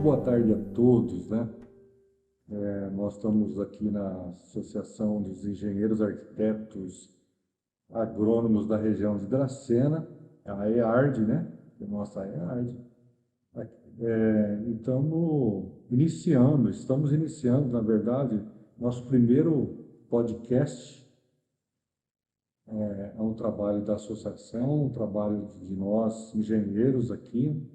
boa tarde a todos, né? Nós estamos aqui na Associação dos Engenheiros Arquitetos Agrônomos da região de Dracena, a EARD, né? A nossa EARD. Estamos iniciando, na verdade, nosso primeiro podcast. É um trabalho da associação, um trabalho de nós, engenheiros aqui,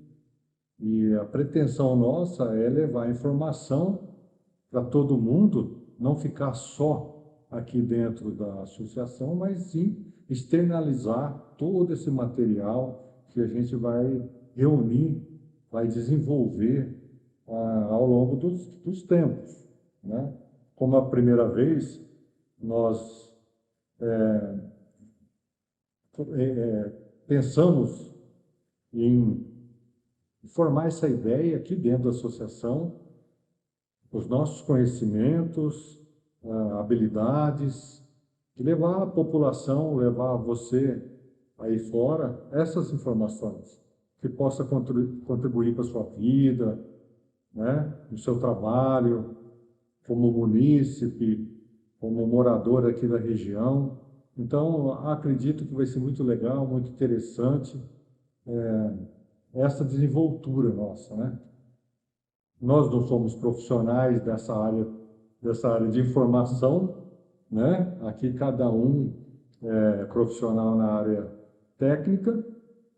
e a pretensão nossa é levar informação para todo mundo, não ficar só aqui dentro da associação, mas sim externalizar todo esse material que a gente vai reunir, vai desenvolver ao longo dos tempos, né? Como a primeira vez, nós pensamos em formar essa ideia aqui dentro da associação, os nossos conhecimentos, habilidades, e levar a população, levar você aí fora essas informações, que possa contribuir para a sua vida, né, no seu trabalho, como munícipe, como morador aqui da região. Então, acredito que vai ser muito legal, muito interessante essa desenvoltura nossa, né? Nós não somos profissionais dessa área de informação, né? Aqui cada um é profissional na área técnica,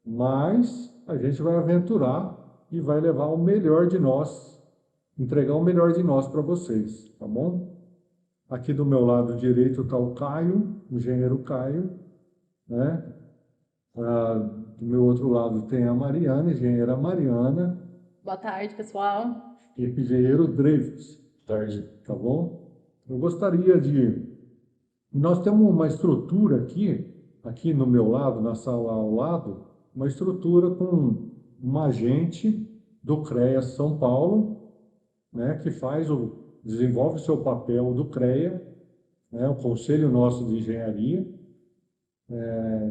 mas a gente vai aventurar e vai levar o melhor de nós, entregar o melhor de nós para vocês, tá bom? Aqui do meu lado direito está o Caio, o engenheiro Caio, né? Do meu outro lado tem a Mariana, engenheira Mariana, Boa tarde, pessoal. e engenheiro Dreyfus. Tarde. Tá bom? Eu gostaria de... Nós temos uma estrutura aqui no meu lado, na sala ao lado, uma estrutura com um agente do CREA São Paulo, né, que desenvolve o seu papel do CREA, né, o Conselho Nosso de Engenharia,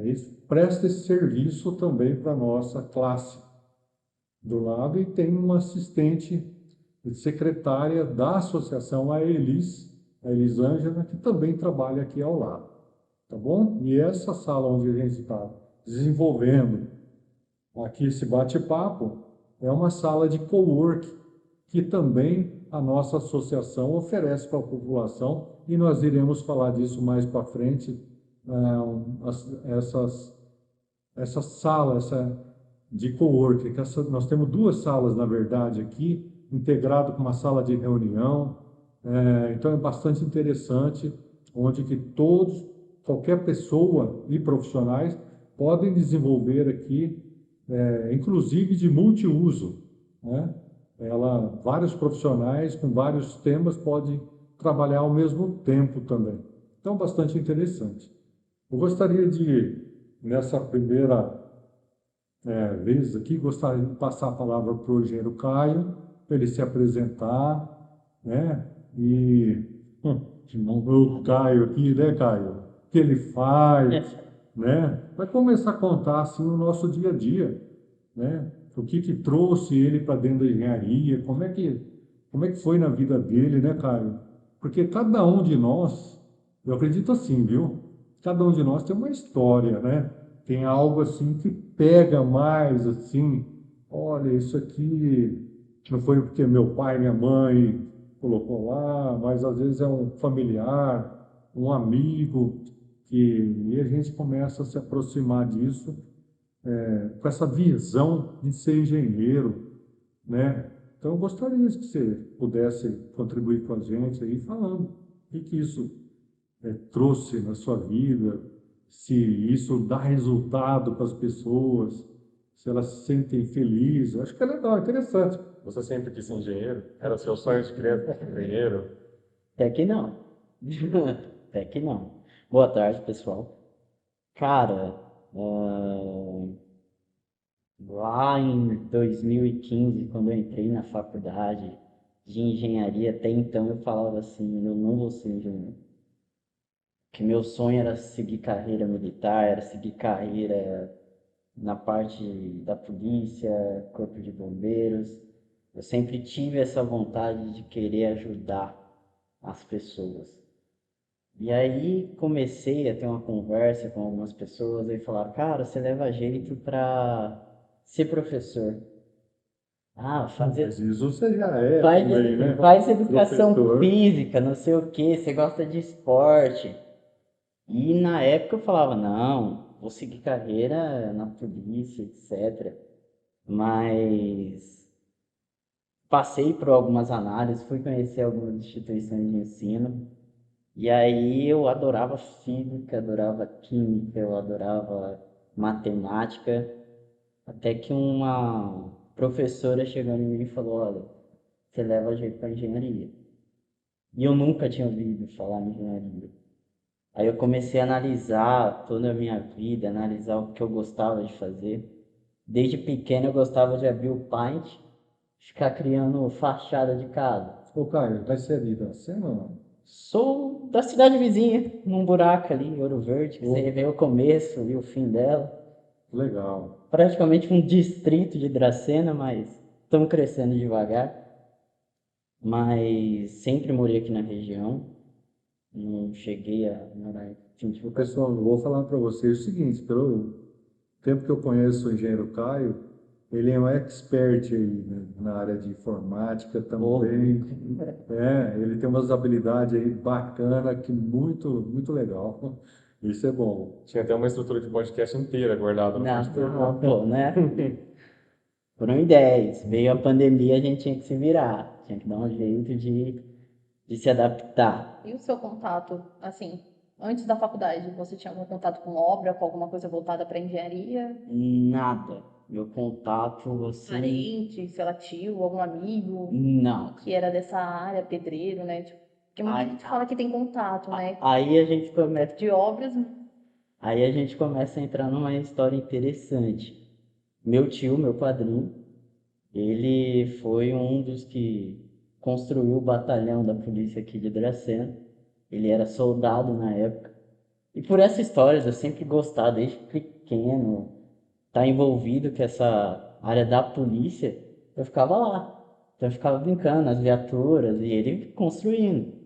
e presta esse serviço também para a nossa classe do lado, e tem uma assistente secretária da associação, a Elisângela, que também trabalha aqui ao lado, tá bom? E essa sala onde a gente está desenvolvendo aqui esse bate-papo é uma sala de cowork que também a nossa associação oferece para a população, e nós iremos falar disso mais para frente, essa sala, de coworking, nós temos duas salas, na verdade, aqui, integrado com uma sala de reunião, então é bastante interessante, onde que qualquer pessoa e profissionais podem desenvolver aqui, inclusive de multiuso, né? Vários profissionais com vários temas podem trabalhar ao mesmo tempo também. Então, bastante interessante. Eu gostaria de, nessa primeira vez aqui, gostaria de passar a palavra para o engenheiro Caio, para ele se apresentar, né? E o Caio aqui, né, Caio? O que ele faz, né? Vai começar a contar assim o nosso dia a dia, né? O que trouxe ele para dentro da engenharia, como é que foi na vida dele, né, Caio? Porque cada um de nós, eu acredito assim, viu? Cada um de nós tem uma história, né? Tem algo assim que pega mais, assim, olha, isso aqui não foi porque meu pai, minha mãe colocou lá, mas às vezes é um familiar, um amigo, e a gente começa a se aproximar disso, com essa visão de ser engenheiro, né? Então, eu gostaria que você pudesse contribuir com a gente aí, falando o que isso trouxe na sua vida, se isso dá resultado para as pessoas, se elas se sentem felizes. Acho que é legal, é interessante. Você sempre quis ser engenheiro? Era seu sonho de criança ser engenheiro? Até que não. Até que não. Boa tarde, pessoal. Cara, lá em 2015, quando eu entrei na faculdade de engenharia, até então eu falava assim, eu não vou ser engenheiro. Que meu sonho era seguir carreira militar, era seguir carreira na parte da polícia, corpo de bombeiros. Eu sempre tive essa vontade de querer ajudar as pessoas. E aí comecei a ter uma conversa com algumas pessoas e falaram, cara, você leva jeito para ser professor. Ah, Mas isso você já é faz, também, né? faz educação Professor. física, não sei o que, você gosta de esporte. E na época eu falava, não, vou seguir carreira na polícia, etc. Mas passei por algumas análises, fui conhecer algumas instituições de ensino, e aí eu adorava física, adorava química, eu adorava matemática, até que uma professora chegou em mim e falou, olha, você leva jeito para engenharia. E eu nunca tinha ouvido falar em engenharia. Aí eu comecei a analisar toda a minha vida, analisar o que eu gostava de fazer. Desde pequeno eu gostava de abrir o Paint, ficar criando fachada de casa. Ô, Caio, vai ser ali da cena ou não? Sou da cidade vizinha, num buraco ali, Ouro Verde, que você Ô, vê o começo e o fim dela. legal. Praticamente um distrito de Dracena, mas estamos crescendo devagar. Mas sempre morei aqui na região, não cheguei a morar em Ô, pessoal, eu vou falar para vocês o seguinte, pelo tempo que eu conheço o engenheiro Caio, ele é um expert aí, né, na área de informática também. Ele tem umas habilidades aí bacanas, que muito legal. Isso é bom. Tinha até uma estrutura de podcast inteira guardada no computador. Não, pô, né? Foram ideias. Veio a pandemia, a gente tinha que se virar, tinha que dar um jeito de se adaptar. E o seu contato, assim, antes da faculdade, você tinha algum contato com obra, com alguma coisa voltada para engenharia? Nada. Meu contato, assim, Parente, sei lá, tio, algum amigo não. que era dessa área, pedreiro, né? Tipo, porque muita Aí, gente fala que tem contato, né? aí a gente começa, De obras, aí a gente começa a entrar numa história interessante. Meu tio, meu padrinho, ele foi um dos que construiu o batalhão da polícia aqui de Dracena. Ele era soldado na época. E por essa história, eu sempre gostado, desde pequeno, estar envolvido com essa área da polícia, eu ficava lá. Então eu ficava brincando nas viaturas e ele construindo.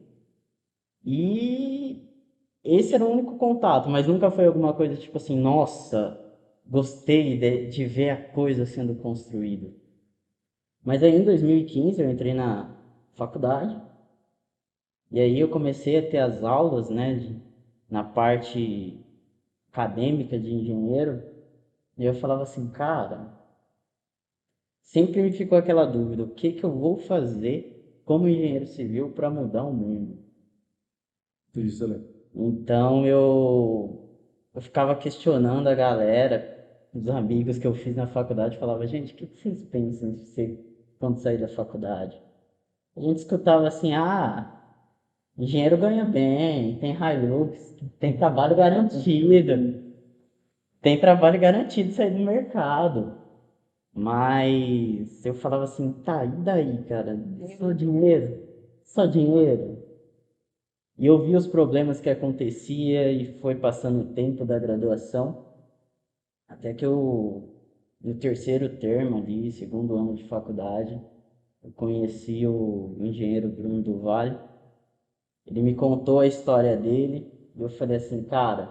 E esse era o único contato, mas nunca foi alguma coisa tipo assim, nossa, gostei de ver a coisa sendo construída. Mas aí em 2015 eu entrei na faculdade e aí eu comecei a ter as aulas, né, na parte acadêmica de engenheiro, e eu falava assim, cara, sempre me ficou aquela dúvida, o que que eu vou fazer como engenheiro civil para mudar o mundo? Isso, né? Então eu ficava questionando a galera, os amigos que eu fiz na faculdade, falava, gente, o que que vocês pensam de ser quando sair da faculdade? A gente escutava assim, engenheiro ganha bem, tem Hilux, tem trabalho garantido, tem trabalho garantido sair do mercado. Mas eu falava assim, tá, e daí, cara? Só dinheiro? Só dinheiro? E eu vi os problemas que acontecia e foi passando o tempo da graduação, até que eu, no terceiro termo ali, segundo ano de faculdade, eu conheci o engenheiro Bruno do Vale. Ele me contou a história dele e eu falei assim, cara,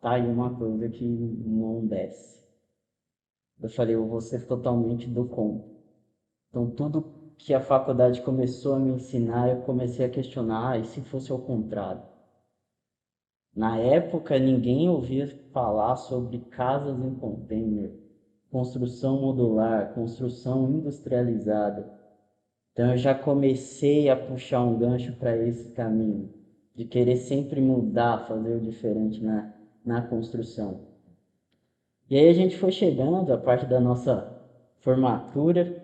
tá aí uma coisa que não desce. Eu falei, eu vou ser totalmente do contra. Então, tudo que a faculdade começou a me ensinar, eu comecei a questionar, e se fosse ao contrário? Na época, ninguém ouvia falar sobre casas em container, construção modular, construção industrializada. Então, eu já comecei a puxar um gancho para esse caminho, de querer sempre mudar, fazer o diferente na construção. E aí a gente foi chegando à parte da nossa formatura,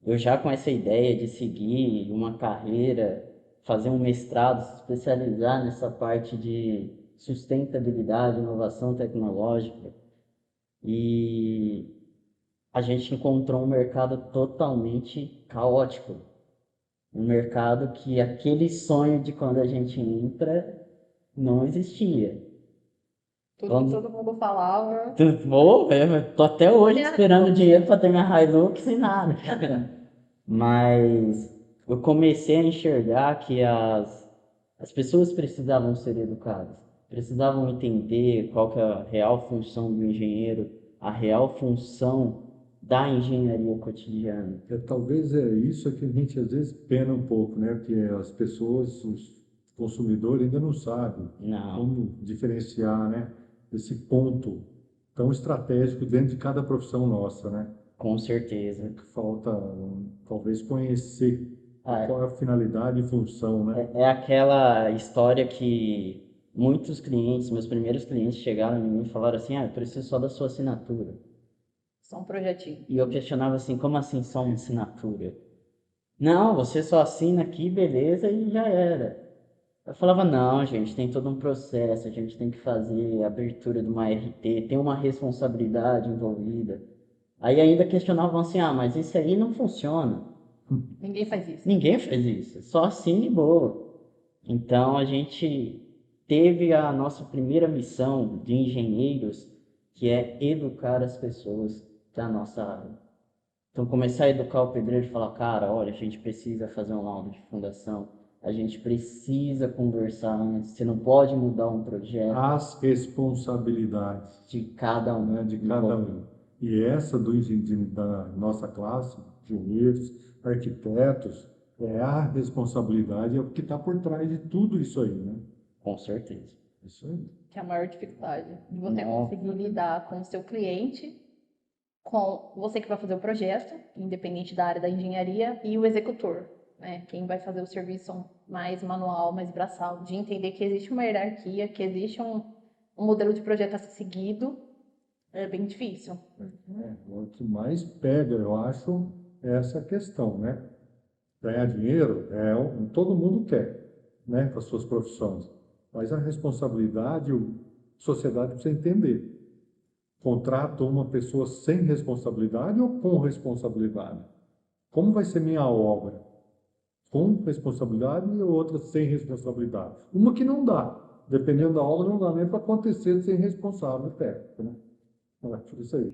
eu já com essa ideia de seguir uma carreira, fazer um mestrado, se especializar nessa parte de sustentabilidade, inovação tecnológica. E a gente encontrou um mercado totalmente caótico. Um mercado que aquele sonho de quando a gente entra não existia. tudo que Vamos, todo mundo falava. tô até hoje esperando dinheiro para ter minha Hilux e nada. Mas eu comecei a enxergar que as pessoas precisavam ser educadas, precisavam entender qual que é a real função do engenheiro, a real função da engenharia cotidiana. Talvez é isso que a gente às vezes pena um pouco, né? Que as pessoas, os consumidores ainda não sabem Não, como diferenciar, né? Esse ponto tão estratégico dentro de cada profissão nossa, né? com certeza. Que falta talvez conhecer Ah, qual é a finalidade e função, né? é aquela história que muitos clientes, meus primeiros clientes chegaram em mim e falaram assim, eu preciso só da sua assinatura. Só um projetinho. E eu questionava assim, como assim só uma assinatura? Não, você só assina aqui, beleza, e já era. Eu falava, não, gente, tem todo um processo, a gente tem que fazer a abertura de uma RT, tem uma responsabilidade envolvida. Aí ainda questionavam assim, mas isso aí não funciona. Ninguém faz isso. Ninguém faz isso, só assina e boa. Então a gente teve a nossa primeira missão de engenheiros, que é educar as pessoas da nossa área. Então, começar a educar o pedreiro e falar, cara, olha, a gente precisa fazer um laudo de fundação, a gente precisa conversar antes, você não pode mudar um projeto As responsabilidades, de cada um. né, de cada um. E essa da nossa classe, engenheiros, arquitetos, é a responsabilidade, é o que está por trás de tudo isso aí, né? Com certeza. Isso aí. Que é a maior dificuldade. De você Não, conseguir lidar com o seu cliente, com você que vai fazer o projeto, independente da área da engenharia, e o executor, né? Quem vai fazer o serviço mais manual, mais braçal, de entender que existe uma hierarquia, que existe um modelo de projeto a ser seguido, é bem difícil. O que mais pega, eu acho, é essa questão, né? Ganhar dinheiro todo mundo quer, né, com as suas profissões. Mas a responsabilidade, a sociedade precisa entender. Contrato uma pessoa sem responsabilidade ou com responsabilidade? Como vai ser minha obra? Com responsabilidade e outra sem responsabilidade? Uma que não dá. Dependendo da obra, não dá nem para acontecer sem responsável técnico, né? É isso aí.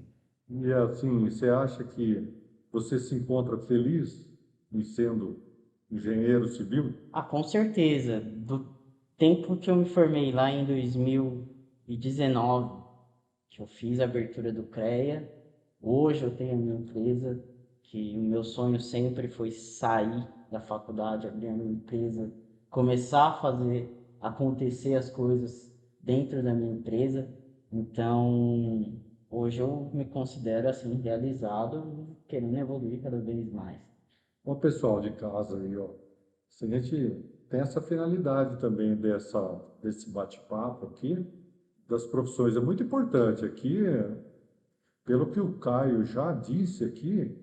E assim, você acha que você se encontra feliz em sendo engenheiro civil? com certeza. Do tempo que eu me formei lá em 2019, que eu fiz a abertura do CREA, hoje eu tenho a minha empresa, que o meu sonho sempre foi sair da faculdade, abrir a minha empresa, começar a fazer acontecer as coisas dentro da minha empresa. Então, hoje eu me considero assim realizado, querendo evoluir cada vez mais. Bom, pessoal de casa aí, ó, se a gente tem essa finalidade também desse bate-papo aqui, das profissões, é muito importante aqui, pelo que o Caio já disse aqui,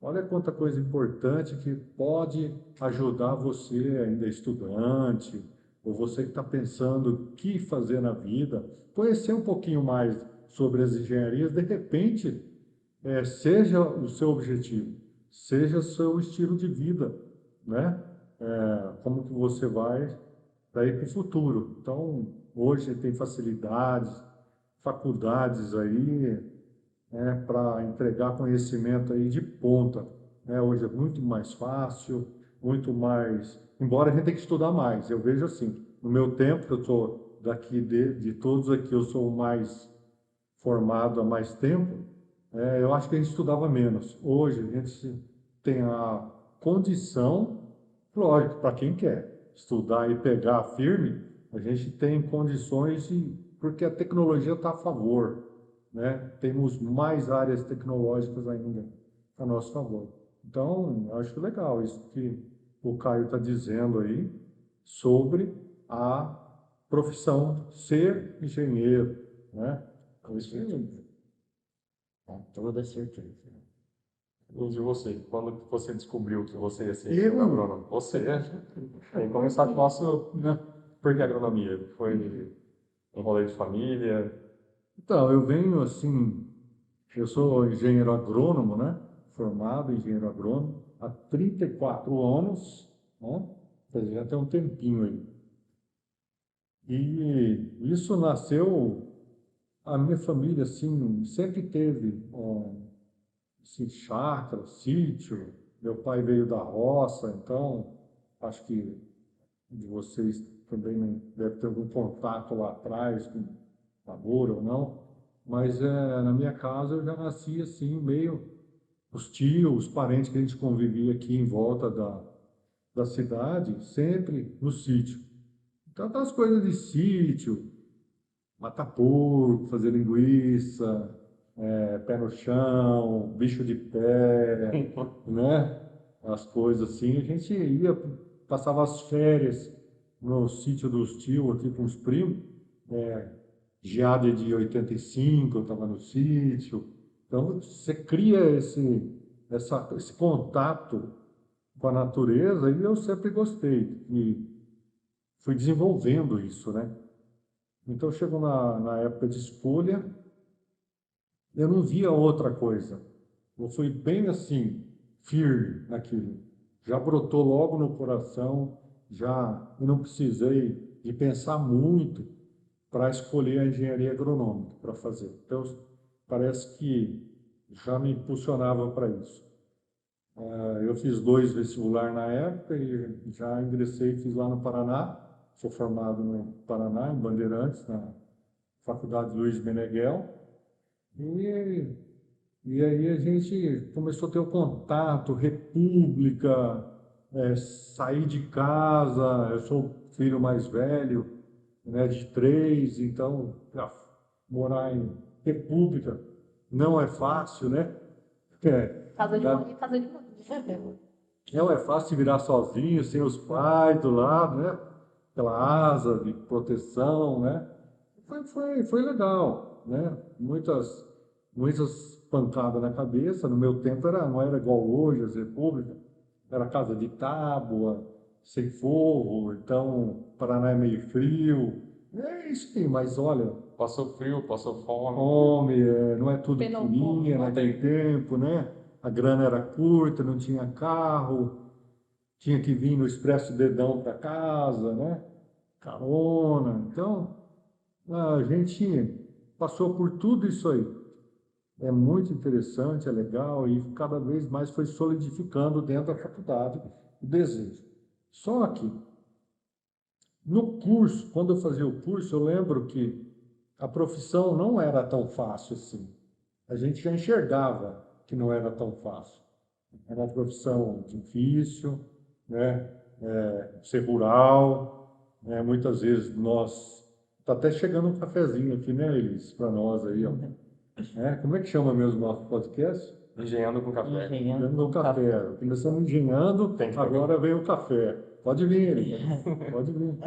olha quanta coisa importante que pode ajudar você ainda estudante, ou você que está pensando o que fazer na vida, conhecer um pouquinho mais sobre as engenharias, de repente, seja o seu objetivo, seja o seu estilo de vida, né? Como que você vai daí para o futuro. Então, hoje tem facilidades, faculdades aí, para entregar conhecimento aí de ponta, né? Hoje é muito mais fácil, muito mais. Embora a gente tenha que estudar mais, eu vejo assim. No meu tempo, que eu sou daqui de todos aqui, eu sou o mais formado há mais tempo. Eu acho que a gente estudava menos. Hoje a gente tem a condição, lógico, para quem quer estudar e pegar firme, a gente tem condições porque a tecnologia está a favor, né? Temos mais áreas tecnológicas ainda a nosso favor. Então, acho legal isso que o Caio está dizendo aí sobre a profissão ser engenheiro, né? Com certeza. Com toda certeza. E de você, quando que você descobriu que você ia ser Eu? agrônomo? Você, tem que começar com o nosso, né? Por que agronomia? Foi um rolê de família? Então, eu venho assim, eu sou engenheiro agrônomo, né? Formado em engenheiro agrônomo há 34 anos, né? Quer dizer, já tem um tempinho aí. E isso nasceu, a minha família, assim, sempre teve, assim, chácara, sítio, Meu pai veio da roça, então acho que de vocês também deve ter algum contato lá atrás com lavoura ou não, mas na minha casa eu já nasci assim, meio os tios, os parentes que a gente convivia aqui em volta da cidade, sempre no sítio. Então, aquelas coisas de sítio, matar porco, fazer linguiça, pé no chão, bicho de pé, né? As coisas assim. A gente ia, passava as férias no sítio dos tios, aqui com os primos. Geada de 85, eu estava no sítio. Então, você cria esse contato com a natureza e eu sempre gostei. E fui desenvolvendo isso, né? Então, chegou na época de escolha, eu não via outra coisa. Eu fui bem assim, firme naquilo. Já brotou logo no coração, já eu não precisei de pensar muito para escolher a engenharia agronômica para fazer. Então, parece que já me impulsionava para isso. Eu fiz 2 vestibular na época e já ingressei, fiz lá no Paraná. Sou formado no Paraná, em Bandeirantes, na Faculdade Luiz Meneghel. E, e aí a gente começou a ter o contato, república, sair de casa. Eu sou o filho mais velho, né, de 3, então morar em república não é fácil, né? Casa de Dá- mãe e casa de mãe. não é fácil se virar sozinho, sem os pais do lado, né? Aquela asa de proteção, né? Foi legal, né? Muitas pancadas na cabeça. No meu tempo não era igual hoje, as repúblicas. Era casa de tábua, sem forro, então Paraná é meio frio. É isso aí, mas olha, Passou frio, passou fome. fome, não é tudo que Penou fome. tinha naquele tempo, né? A grana era curta, não tinha carro, tinha que vir no Expresso Dedão para casa, né? Carona. Então, a gente passou por tudo isso aí. É muito interessante, é legal e cada vez mais foi solidificando dentro da faculdade o desejo. Só que no curso, quando eu fazia o curso, eu lembro que a profissão não era tão fácil assim. A gente já enxergava que não era tão fácil. Era uma profissão difícil, né? Ser rural, né? Muitas vezes nós... Está até chegando um cafezinho aqui, né, Elis? Para nós aí, ó. Como é que chama mesmo o nosso podcast? Engenhando com café. Engenhando Engenhando o com café. café. Começamos engenhando, Tem que agora vem o café. Pode vir, Elis. Pode vir.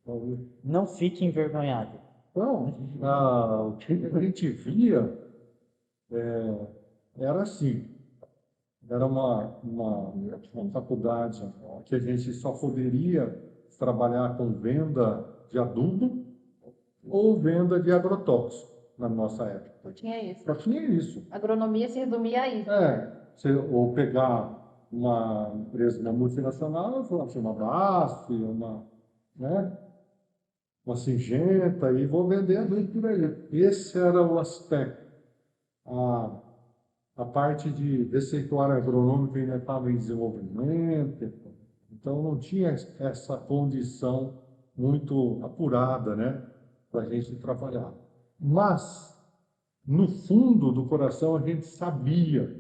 Pode vir. Não fique envergonhado. Então, o que a gente via era assim. Era uma faculdade que a gente só poderia trabalhar com venda de adubo ou venda de agrotóxico na nossa época. Não tinha isso. Só tinha isso. Agronomia se resumia a isso. Ou pegar uma empresa, uma multinacional, assim, uma BASF, né, uma Singenta, e vou vender adubo por aí. Esse era o aspecto. A, a parte de receituário agronômico ainda estava em desenvolvimento, então não tinha essa condição muito apurada, né, para a gente trabalhar. Mas, no fundo do coração, a gente sabia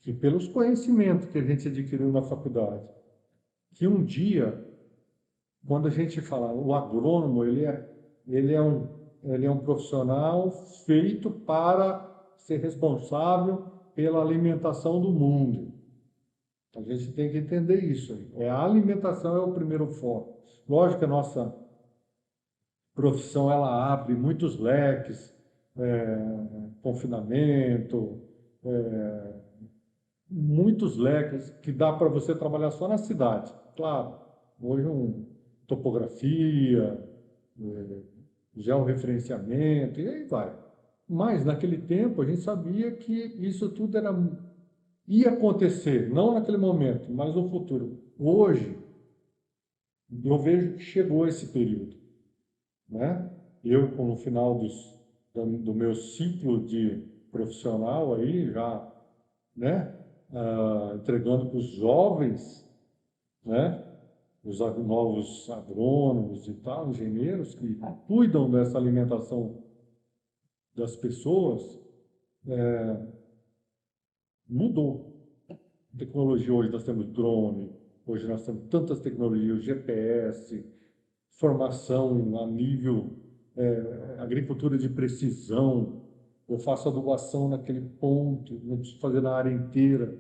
que, pelos conhecimentos que a gente adquiriu na faculdade, que um dia, quando a gente fala, o agrônomo, ele é um profissional feito para ser responsável pela alimentação do mundo. A gente tem que entender isso aí. A alimentação é o primeiro foco. Lógico que a nossa profissão ela abre muitos leques, confinamento, muitos leques que dá para você trabalhar só na cidade. Claro, hoje topografia, georreferenciamento, e aí vai. Mas naquele tempo a gente sabia que isso tudo ia acontecer, não naquele momento, mas no futuro. Hoje, eu vejo que chegou esse período, né? Eu, com o final do meu ciclo de profissional aí, já, né? entregando para os jovens, né? Os novos agrônomos e tal, engenheiros que cuidam dessa alimentação das pessoas, mudou. A tecnologia hoje nós temos drone, hoje nós temos tantas tecnologias, GPS, formação a nível agricultura de precisão. Eu faço adubação naquele ponto, não preciso fazer na área inteira.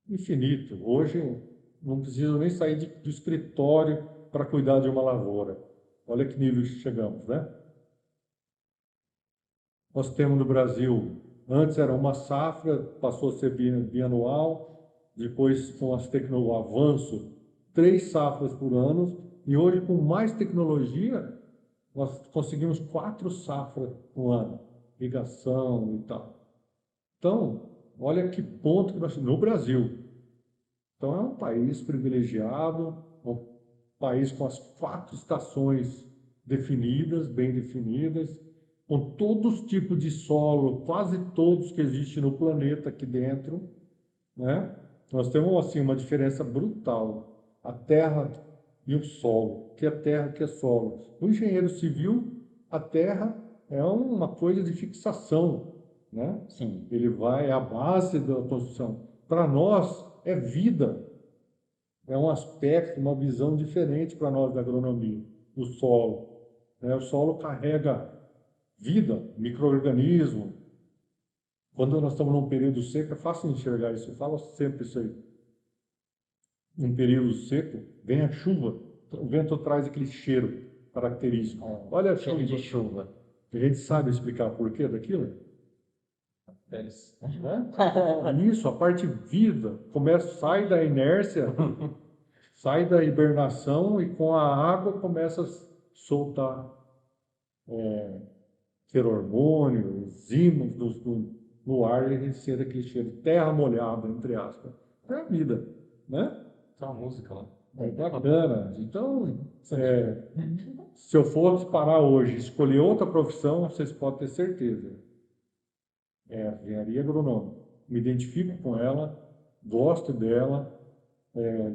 Infinito. Hoje não preciso nem sair do escritório para cuidar de uma lavoura. Olha que nível chegamos, né? Nós temos no Brasil, antes era uma safra, passou a ser bianual, depois com o avanço, 3 safras por ano, e hoje com mais tecnologia, nós conseguimos 4 safras por ano, irrigação e tal. Então, olha que ponto que nós no Brasil. Então, é um país privilegiado, um país com as 4 estações definidas, bem definidas, com todos os tipos de solo, quase todos que existem no planeta aqui dentro, né? Nós temos assim uma diferença brutal, a terra e o solo, que é terra, que é solo. O engenheiro civil, a terra é uma coisa de fixação, né? Sim. Ele vai à base da construção. Para nós é vida, é um aspecto, uma visão diferente para nós da agronomia, do solo, né? O solo carrega vida, micro-organismo. Quando nós estamos num período seco, é fácil enxergar isso. Eu falo sempre isso aí. Num período seco, vem a chuva. O vento traz aquele cheiro característico. Olha a Cheiro de chuva. chuva. A gente sabe explicar o porquê daquilo? Eles... Isso, a parte viva começa, sai da inércia, sai da hibernação e com a água começa a soltar feromônio, enzimas no ar e a gente sente aquele cheiro de terra molhada, entre aspas. É a vida, né? Tem uma música lá. É bacana. Então, se eu fosse parar hoje e escolher outra profissão, vocês podem ter certeza. É a engenharia agronômica. Me identifico com ela, gosto dela,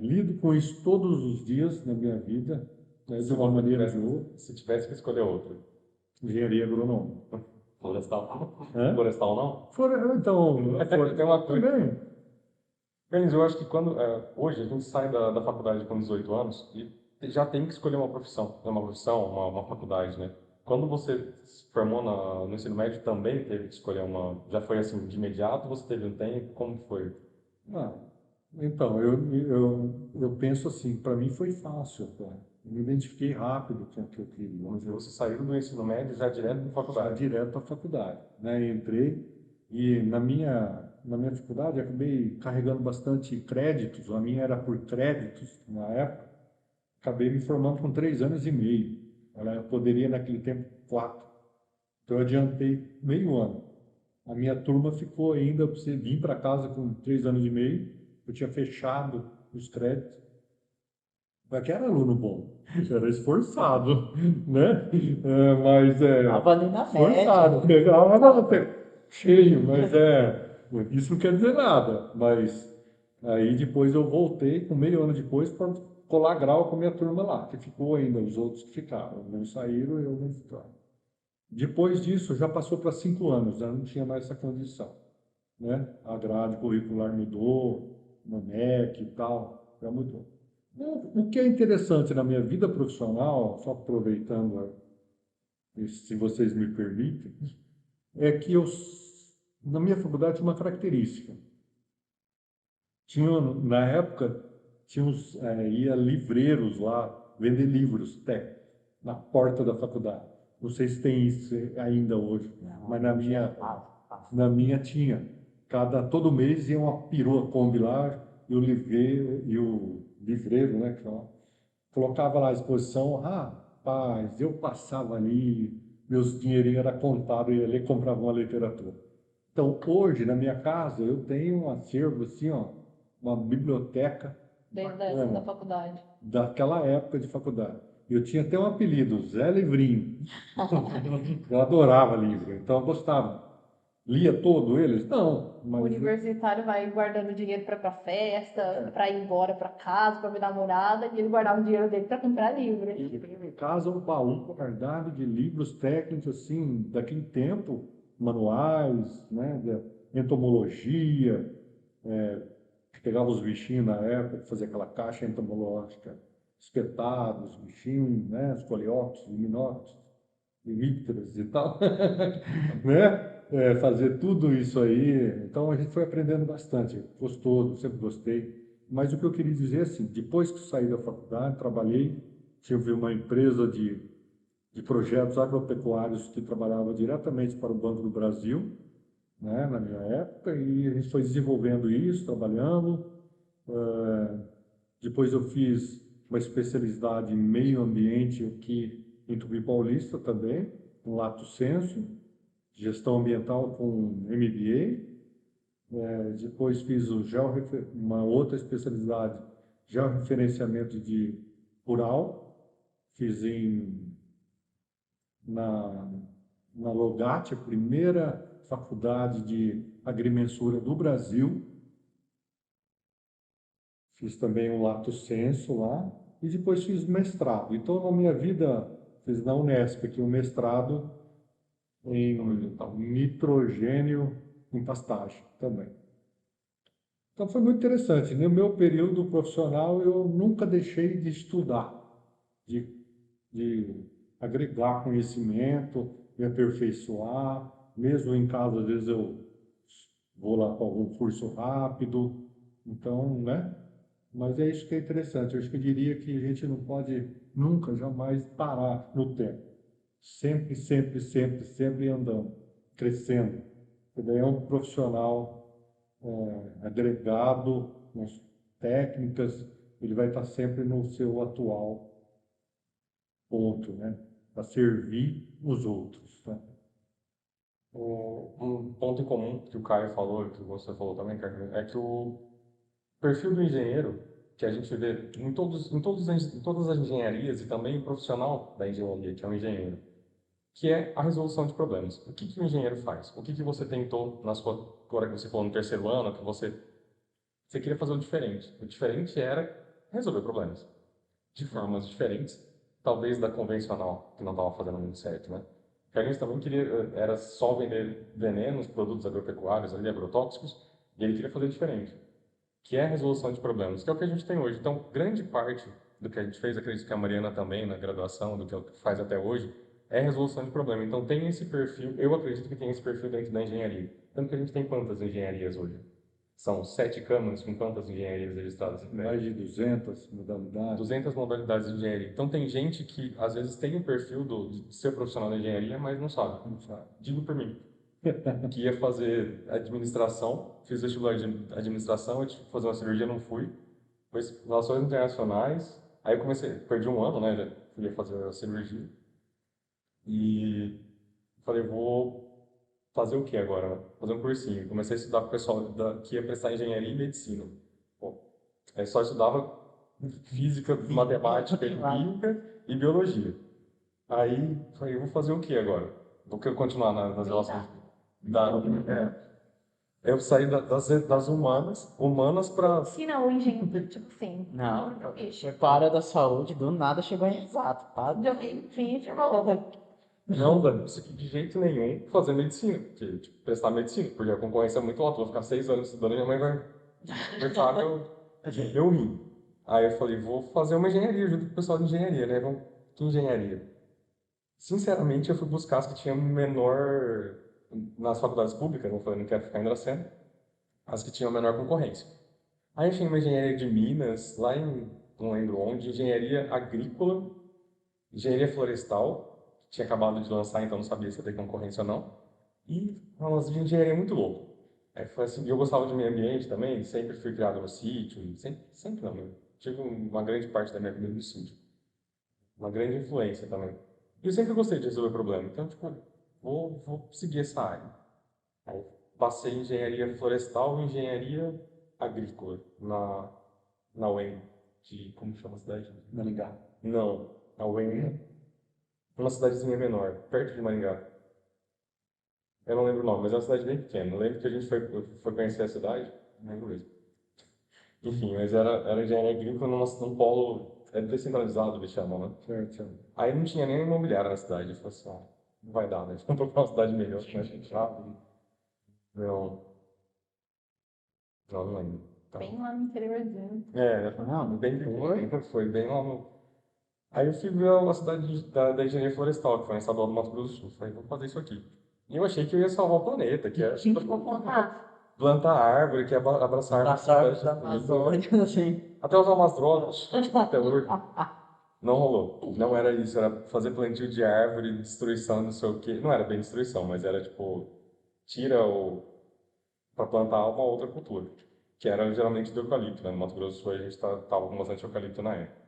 lido com isso todos os dias na minha vida, né, de uma maneira ou de outra. Se tivesse que escolher outra. Engenharia agronômica. Florestal. Hã? Florestal não? Então, Tem uma coisa. também. Carlinhos, eu acho que hoje a gente sai da faculdade com 18 anos e já tem que escolher uma profissão. Uma profissão, uma faculdade, né? Quando você se formou no ensino médio, também teve que escolher uma. Já foi assim, de imediato? Você teve um tempo? Como que foi? Ah, então, eu penso assim, para mim foi fácil, cara. Eu me identifiquei rápido com o que eu queria. Vamos dizer, você saiu do ensino médio já direto para a Já faculdade. direto para a faculdade, né? Entrei e na minha faculdade eu acabei carregando bastante créditos, a minha era por créditos na época, acabei me formando com 3 anos e meio. Eu poderia naquele tempo 4. Então eu adiantei meio ano. A minha turma ficou ainda, para você vir para casa com 3 anos e meio, eu tinha fechado os créditos. Mas que era aluno bom, era esforçado, né? Mas Tava ali na esforçado, média. pegava cheio, mas isso não quer dizer nada. Mas aí depois eu voltei, com meio ano depois, para colar grau com a minha turma lá, que ficou ainda, os outros que ficaram. Não saíram, eu não fiquei. Depois disso, já passou para 5 anos, já não tinha mais essa condição, né? A grade curricular mudou, no MEC e tal, já mudou. O que é interessante na minha vida profissional, só aproveitando, se vocês me permitem, é que na minha faculdade tinha uma característica. Na época, ia livreiros lá vender livros, na porta da faculdade. Não sei se tem isso ainda hoje, mas na minha tinha. Todo mês ia uma perua Kombi lá e o livreiro, né, que chama, colocava lá à exposição. Rapaz, eu passava ali, meus dinheirinhos eram contados, eu ia ali e comprava uma literatura. Então, hoje, na minha casa, eu tenho um acervo, assim, ó, uma biblioteca Desde a época da faculdade. daquela época de faculdade. Eu tinha até um apelido, Zé Livrinho. Eu adorava livro, então eu gostava. lia todo eles? Não, O mas universitário vai guardando dinheiro para ir pra festa, para ir embora para casa, para ver namorada, e ele guardava o dinheiro dele para comprar livro. eu tenho em casa um baú guardado de livros técnicos, assim, daquele tempo, manuais, né, de entomologia, que pegava os bichinhos na época, fazia aquela caixa entomológica, espetado, os bichinhos, né, os coleópteros, limnópteros, limípteros e tal, né? Fazer tudo isso aí. Então a gente foi aprendendo bastante, gostoso, sempre gostei. Mas o que eu queria dizer é assim, depois que eu saí da faculdade, trabalhei, tive uma empresa de projetos agropecuários que trabalhava diretamente para o Banco do Brasil, né, na minha época, e a gente foi desenvolvendo isso, trabalhando. Depois eu fiz uma especialidade em meio ambiente aqui em Tupi Paulista também, um Lato Sensu, gestão ambiental com MBA. Depois fiz uma outra especialidade, georreferenciamento de rural, fiz na, na Logate, a primeira faculdade de agrimensura do Brasil. Fiz também um lato sensu lá e depois fiz mestrado. Então, na minha vida, fiz na Unesp aqui um mestrado em nitrogênio em pastagem também. Então, foi muito interessante. No meu período profissional, eu nunca deixei de estudar, de, de agregar conhecimento, me aperfeiçoar. Mesmo em casa, às vezes eu vou lá para algum curso rápido. Então, né? Mas é isso que é interessante. Eu acho que eu diria que a gente não pode nunca, jamais parar no tempo. Sempre, sempre, sempre, sempre andando, crescendo. Porque daí é um profissional agregado nas técnicas, ele vai estar sempre no seu atual ponto, né? Para servir os outros, né? Um ponto em comum que o Caio falou, que você falou também, Caio, é que o perfil do engenheiro, que a gente vê em todas as engenharias e também o profissional da engenharia, que é um engenheiro, que é a resolução de problemas. O que que o engenheiro faz? O que que você tentou na sua, agora que você falou no terceiro ano, que você queria fazer o diferente. O diferente era resolver problemas de formas diferentes, talvez da convencional, que não estava fazendo muito certo, né? Porque a gente também queria, era só vender venenos, produtos agropecuários, ali, agrotóxicos, e ele queria fazer diferente, que é a resolução de problemas, que é o que a gente tem hoje. Então, grande parte do que a gente fez, acredito que a Mariana também, na graduação, do que faz até hoje, é resolução de problema. Então, tem esse perfil, eu acredito que tem esse perfil dentro da engenharia. Tanto que a gente tem quantas engenharias hoje? São 7 câmaras com quantas engenharias registradas em Mais de 200 modalidades. 200 modalidades de engenharia. Então, tem gente que, às vezes, tem o perfil de ser profissional da engenharia, mas não sabe. Não sabe. Digo por mim, que ia fazer administração, fiz vestibular de administração, eu tive que fazer uma cirurgia, não fui. Depois, relações internacionais, aí eu comecei, perdi um ano, né, já ia fazer a cirurgia. E falei, vou fazer o que agora, né? Fazer um cursinho. Comecei a estudar com o pessoal que ia prestar engenharia e medicina. Pô, aí só estudava física, matemática, química e biologia. Aí falei, eu vou fazer o que agora? Vou continuar nas relações da, eu saí das humanas para Ensina o engenheiro, tipo assim. Não, Bicho, foi para a área da saúde, do nada chegou em exato, tá? joguei vídeo, falou. não, velho, isso aqui de jeito nenhum fazer medicina, porque, tipo, prestar medicina, porque a concorrência é muito alta, vou ficar 6 anos estudando e minha mãe vai falar que eu rim. Aí eu falei, vou fazer uma engenharia junto com o pessoal de engenharia, né? Que engenharia? Sinceramente, eu fui buscar as que tinham menor, nas faculdades públicas, eu falei, não quero ficar em Dracena, as que tinham menor concorrência. Aí achei uma engenharia de Minas, lá em, não lembro onde, engenharia agrícola, engenharia florestal, que tinha acabado de lançar, então não sabia se ia ter concorrência ou não, e umas de engenharia muito louco. Aí foi assim, e eu gostava de meio ambiente também, sempre fui criado no sítio, sempre não, eu tive uma grande parte da minha vida no sítio, uma grande influência também. E eu sempre gostei de resolver problema, então, tipo, vou seguir essa área. Aí passei em engenharia florestal e engenharia agrícola na UEM, como chama a cidade? Maringá. Não, a UEM é uma cidadezinha menor, perto de Maringá. Eu não lembro o nome, mas é uma cidade bem pequena. Eu lembro que a gente foi conhecer a cidade, não lembro mesmo. Enfim, mas era engenharia agrícola num polo descentralizado, eles chamam, né? Certo, certo. Aí não tinha nem imobiliária na cidade. Eu falei assim, ah, não vai dar, né? Vamos procurar uma cidade melhor, mas a gente já... Não, não lembro. Então, Bem lá no interiorzinho. Não, bem foi. pequeno, foi bem lá no... Aí eu fui ver a cidade da engenharia florestal, que foi em estadual do Mato Grosso do Sul. Falei, vou fazer isso aqui. E eu achei que eu ia salvar o planeta, que era plantar árvore, que ia abraçar árvore. Abraçar árvores da Amazônia, assim. Até usar umas drogas, até hoje. Não rolou. Não era isso, era fazer plantio de árvore, destruição, não sei o quê. Não era bem destruição, mas era tipo, tira o... para plantar uma outra cultura. Que era geralmente do eucalipto, né? No Mato Grosso do Sul a gente tava com bastante eucalipto na época.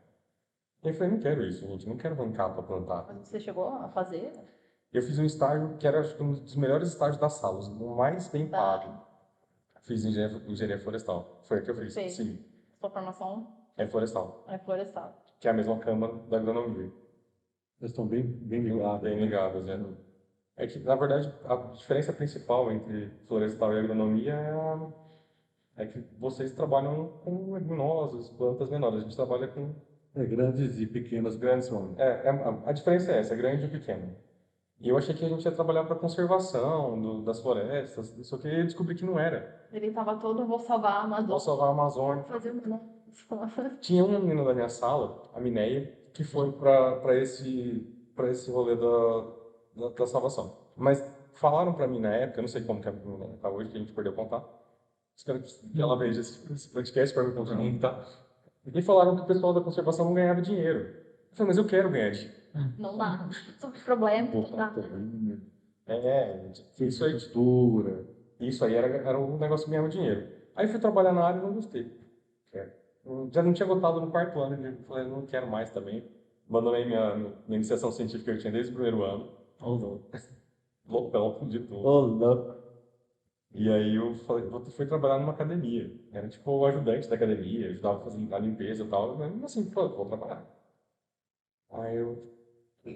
E eu falei, não quero isso, gente, não quero arrancar para plantar. Mas você chegou a fazer? Eu fiz um estágio que era acho que um dos melhores estágios da sala, o mais bem pago. Fiz engenharia florestal. Foi o que eu fiz. Fez. Sim, Sua formação é florestal, é florestal. que é a mesma câmara da agronomia. Eles estão bem ligados. Bem né? ligadas, né? É que, na verdade, a diferença principal entre florestal e agronomia é que vocês trabalham com leguminosas, plantas menores. A gente trabalha com Grandes e pequenas grandes. produções. A diferença é essa, é grande e pequena. E eu achei que a gente ia trabalhar para conservação das florestas, só que eu descobri que não era. Ele tava todo, vou salvar a Amazônia. Vou salvar a Amazônia. Fazer uma... Tinha uma menina da minha sala, a Mineia, que foi para esse rolê da salvação. Mas falaram para mim na época, eu não sei como que a menina está hoje, que a gente perdeu contato. Espero que ela veja esse podcast para me conseguir, tá? E falaram que o pessoal da conservação não ganhava dinheiro. Eu falei, mas eu quero ganhar dinheiro. Não dá. Sobre problema, não dá. Isso aí, Infraestrutura. isso aí era um negócio que ganhava dinheiro. Aí fui trabalhar na área e não gostei. Eu já não tinha gostado no quarto ano, eu falei, não quero mais também. Abandonei minha iniciação científica que eu tinha desde o primeiro ano. Ô, louco. Loucão de tudo. Ô, louco. E aí eu falei, fui trabalhar numa academia. Era tipo o ajudante da academia, ajudava a fazer a limpeza e tal. Mas assim, pô, vou trabalhar. Aí eu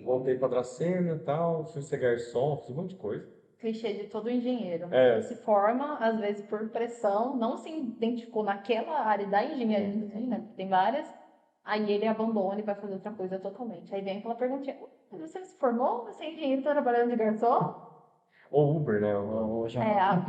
voltei pra Dracena e tal, fui ser garçom, fiz um monte de coisa. Clichê de todo engenheiro. É. Ele se forma, às vezes, por pressão, não se identificou naquela área da engenharia, né? Tem várias. Aí ele abandona e vai fazer outra coisa totalmente. Aí vem aquela perguntinha: "Mas você se formou? Você é engenheiro e tá trabalhando de garçom?" Ou Uber, né? Hoje É, a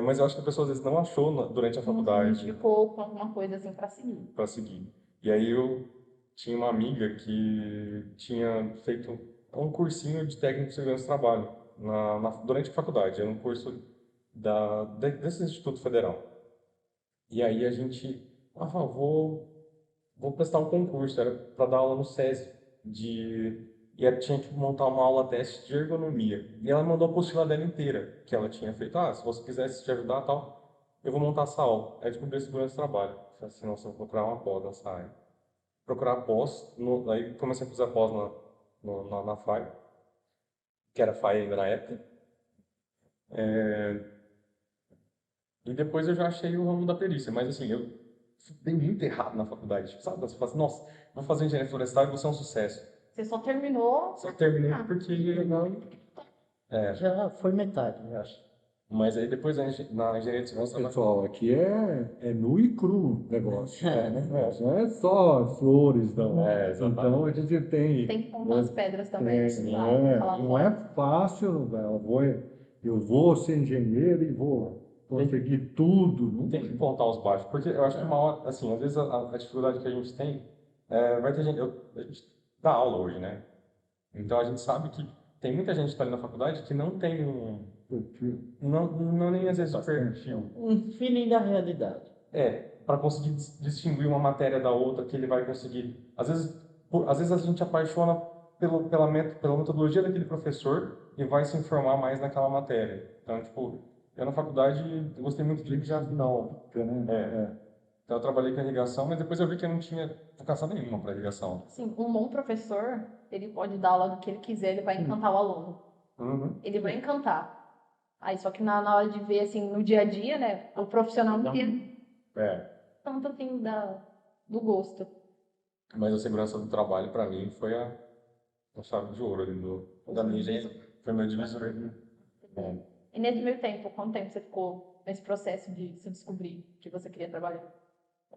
Mas eu acho que a pessoa às vezes não achou durante a faculdade ficou com alguma coisa assim pra seguir. para seguir. E aí eu tinha uma amiga que tinha feito um cursinho de técnico de segurança do trabalho durante a faculdade. Era um curso desse Instituto Federal. E aí a gente, vou prestar um concurso, era para dar aula no SESI, e ela tinha que montar uma aula teste de ergonomia. E ela mandou a apostila dela inteira, que ela tinha feito. Ah, se você quisesse te ajudar tal, eu vou montar essa aula. Aí eu descobri segurança do trabalho. Falei assim, nossa, eu vou procurar uma pós nessa área. Procurar pós, aí comecei a fazer a pós na FAI, que era FAI ainda na época. E depois eu já achei o ramo da perícia, mas assim, eu dei muito errado na faculdade. Tipo, sabe, você fala assim, nossa, vou fazer engenharia florestal e vou ser um sucesso. Você só terminou. Só terminei porque já foi metade, eu acho. mas aí depois na engenharia de segurança Pessoal, aqui é nu e cru o negócio. né? Não é só flores, não. exatamente. Então a gente tem. Tem que contar as pedras também. Não é fácil, né? Eu vou ser engenheiro e vou conseguir tudo. Não Tem que contar os baixos, porque eu acho que uma hora, assim, às vezes a dificuldade que a gente tem, vai ter gente, a gente dá aula hoje, né? Então a gente sabe que tem muita gente que está ali na faculdade que não tem não nem às vezes o perfil. Um feeling da realidade. Para conseguir distinguir uma matéria da outra, que ele vai conseguir. Às vezes a gente apaixona pela metodologia daquele professor e vai se informar mais naquela matéria. Então, tipo, eu na faculdade eu gostei muito de irrigação. Então eu trabalhei com irrigação, mas depois eu vi que eu não tinha vocação nenhuma para irrigação. Sim, um bom professor, ele pode dar aula do que ele quiser, ele vai encantar o aluno. Uhum. Ele vai encantar. Aí, só que na hora de ver, assim, no dia a dia, né, o profissional não tem tanto, assim, do gosto. Mas a segurança do trabalho, para mim, foi a chave de ouro ali da minha engenharia. Foi meu divisor. É. E nesse meio tempo, quanto tempo você ficou nesse processo de se descobrir que você queria trabalhar?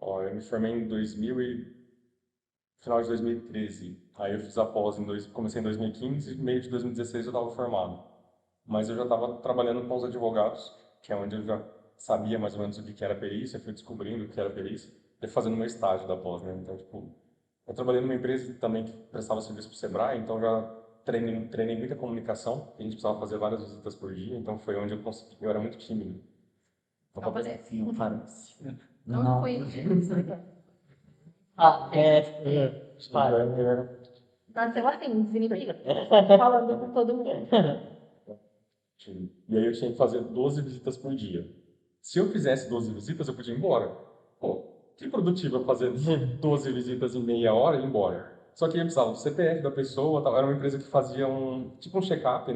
Ó, eu me formei em final de 2013. Aí eu fiz a pós comecei em 2015 e meio de 2016 eu estava formado. Mas eu já estava trabalhando com os advogados, que é onde eu já sabia mais ou menos o que era perícia, fui descobrindo o que era perícia, e fazendo meu estágio da pós, né? Então, tipo, eu trabalhei numa empresa também que prestava serviço para o Sebrae, então já treinei muita comunicação, a gente precisava fazer várias visitas por dia, então foi onde eu consegui, eu era muito tímido. Então, Não parece. Não parece. Não foi isso. Ah, para. Nasceu assim, desinibido, falando com todo mundo. E aí eu tinha que fazer 12 visitas por dia. Se eu fizesse 12 visitas, eu podia ir embora. Pô, que produtivo eu fazer 12 visitas em meia hora e ir embora. Só que eu precisava do CPF da pessoa, tal. Era uma empresa que fazia tipo um check-up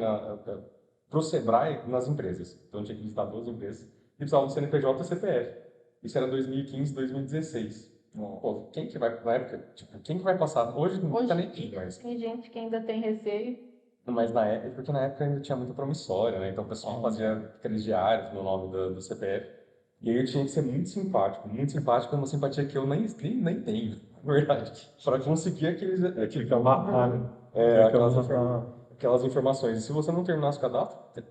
pro Sebrae nas empresas. Então eu tinha que visitar 12 empresas e precisava do CNPJ e CPF. Isso era 2015, 2016. Pô, quem que vai, na época, tipo, quem que vai passar? Hoje não tá Hoje nem aqui, mas tem gente que ainda tem receio. mas na época, porque na época ainda tinha muita promissória, né? Então o pessoal fazia crediários no nome do CPF. E aí eu tinha que ser muito simpático, uma simpatia que eu nem tenho, na verdade, para conseguir Tinha que amarrar, né? Tinha que aquelas, amarrar. aquelas informações. E se você não terminasse o cadastro, você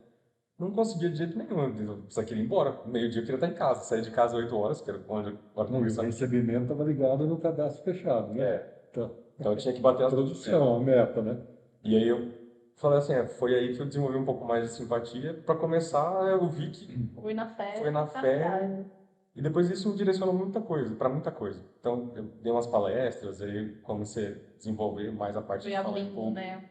não conseguia de jeito nenhum. Você queria ir embora. Meio-dia eu queria estar em casa, sair de casa 8 horas, que era onde eu Não, e o conversava. recebimento estava ligado no cadastro fechado, né? É, Então, então eu tinha que bater as duas produção, a meta, né? E aí eu falei assim, foi aí que eu desenvolvi um pouco mais de simpatia. Para começar, eu vi que Fui na fé, foi na fé e depois isso me direcionou muita coisa, para muita coisa. Então eu dei umas palestras, aí comecei a desenvolver mais a parte fui de falar em abrindo, público. né?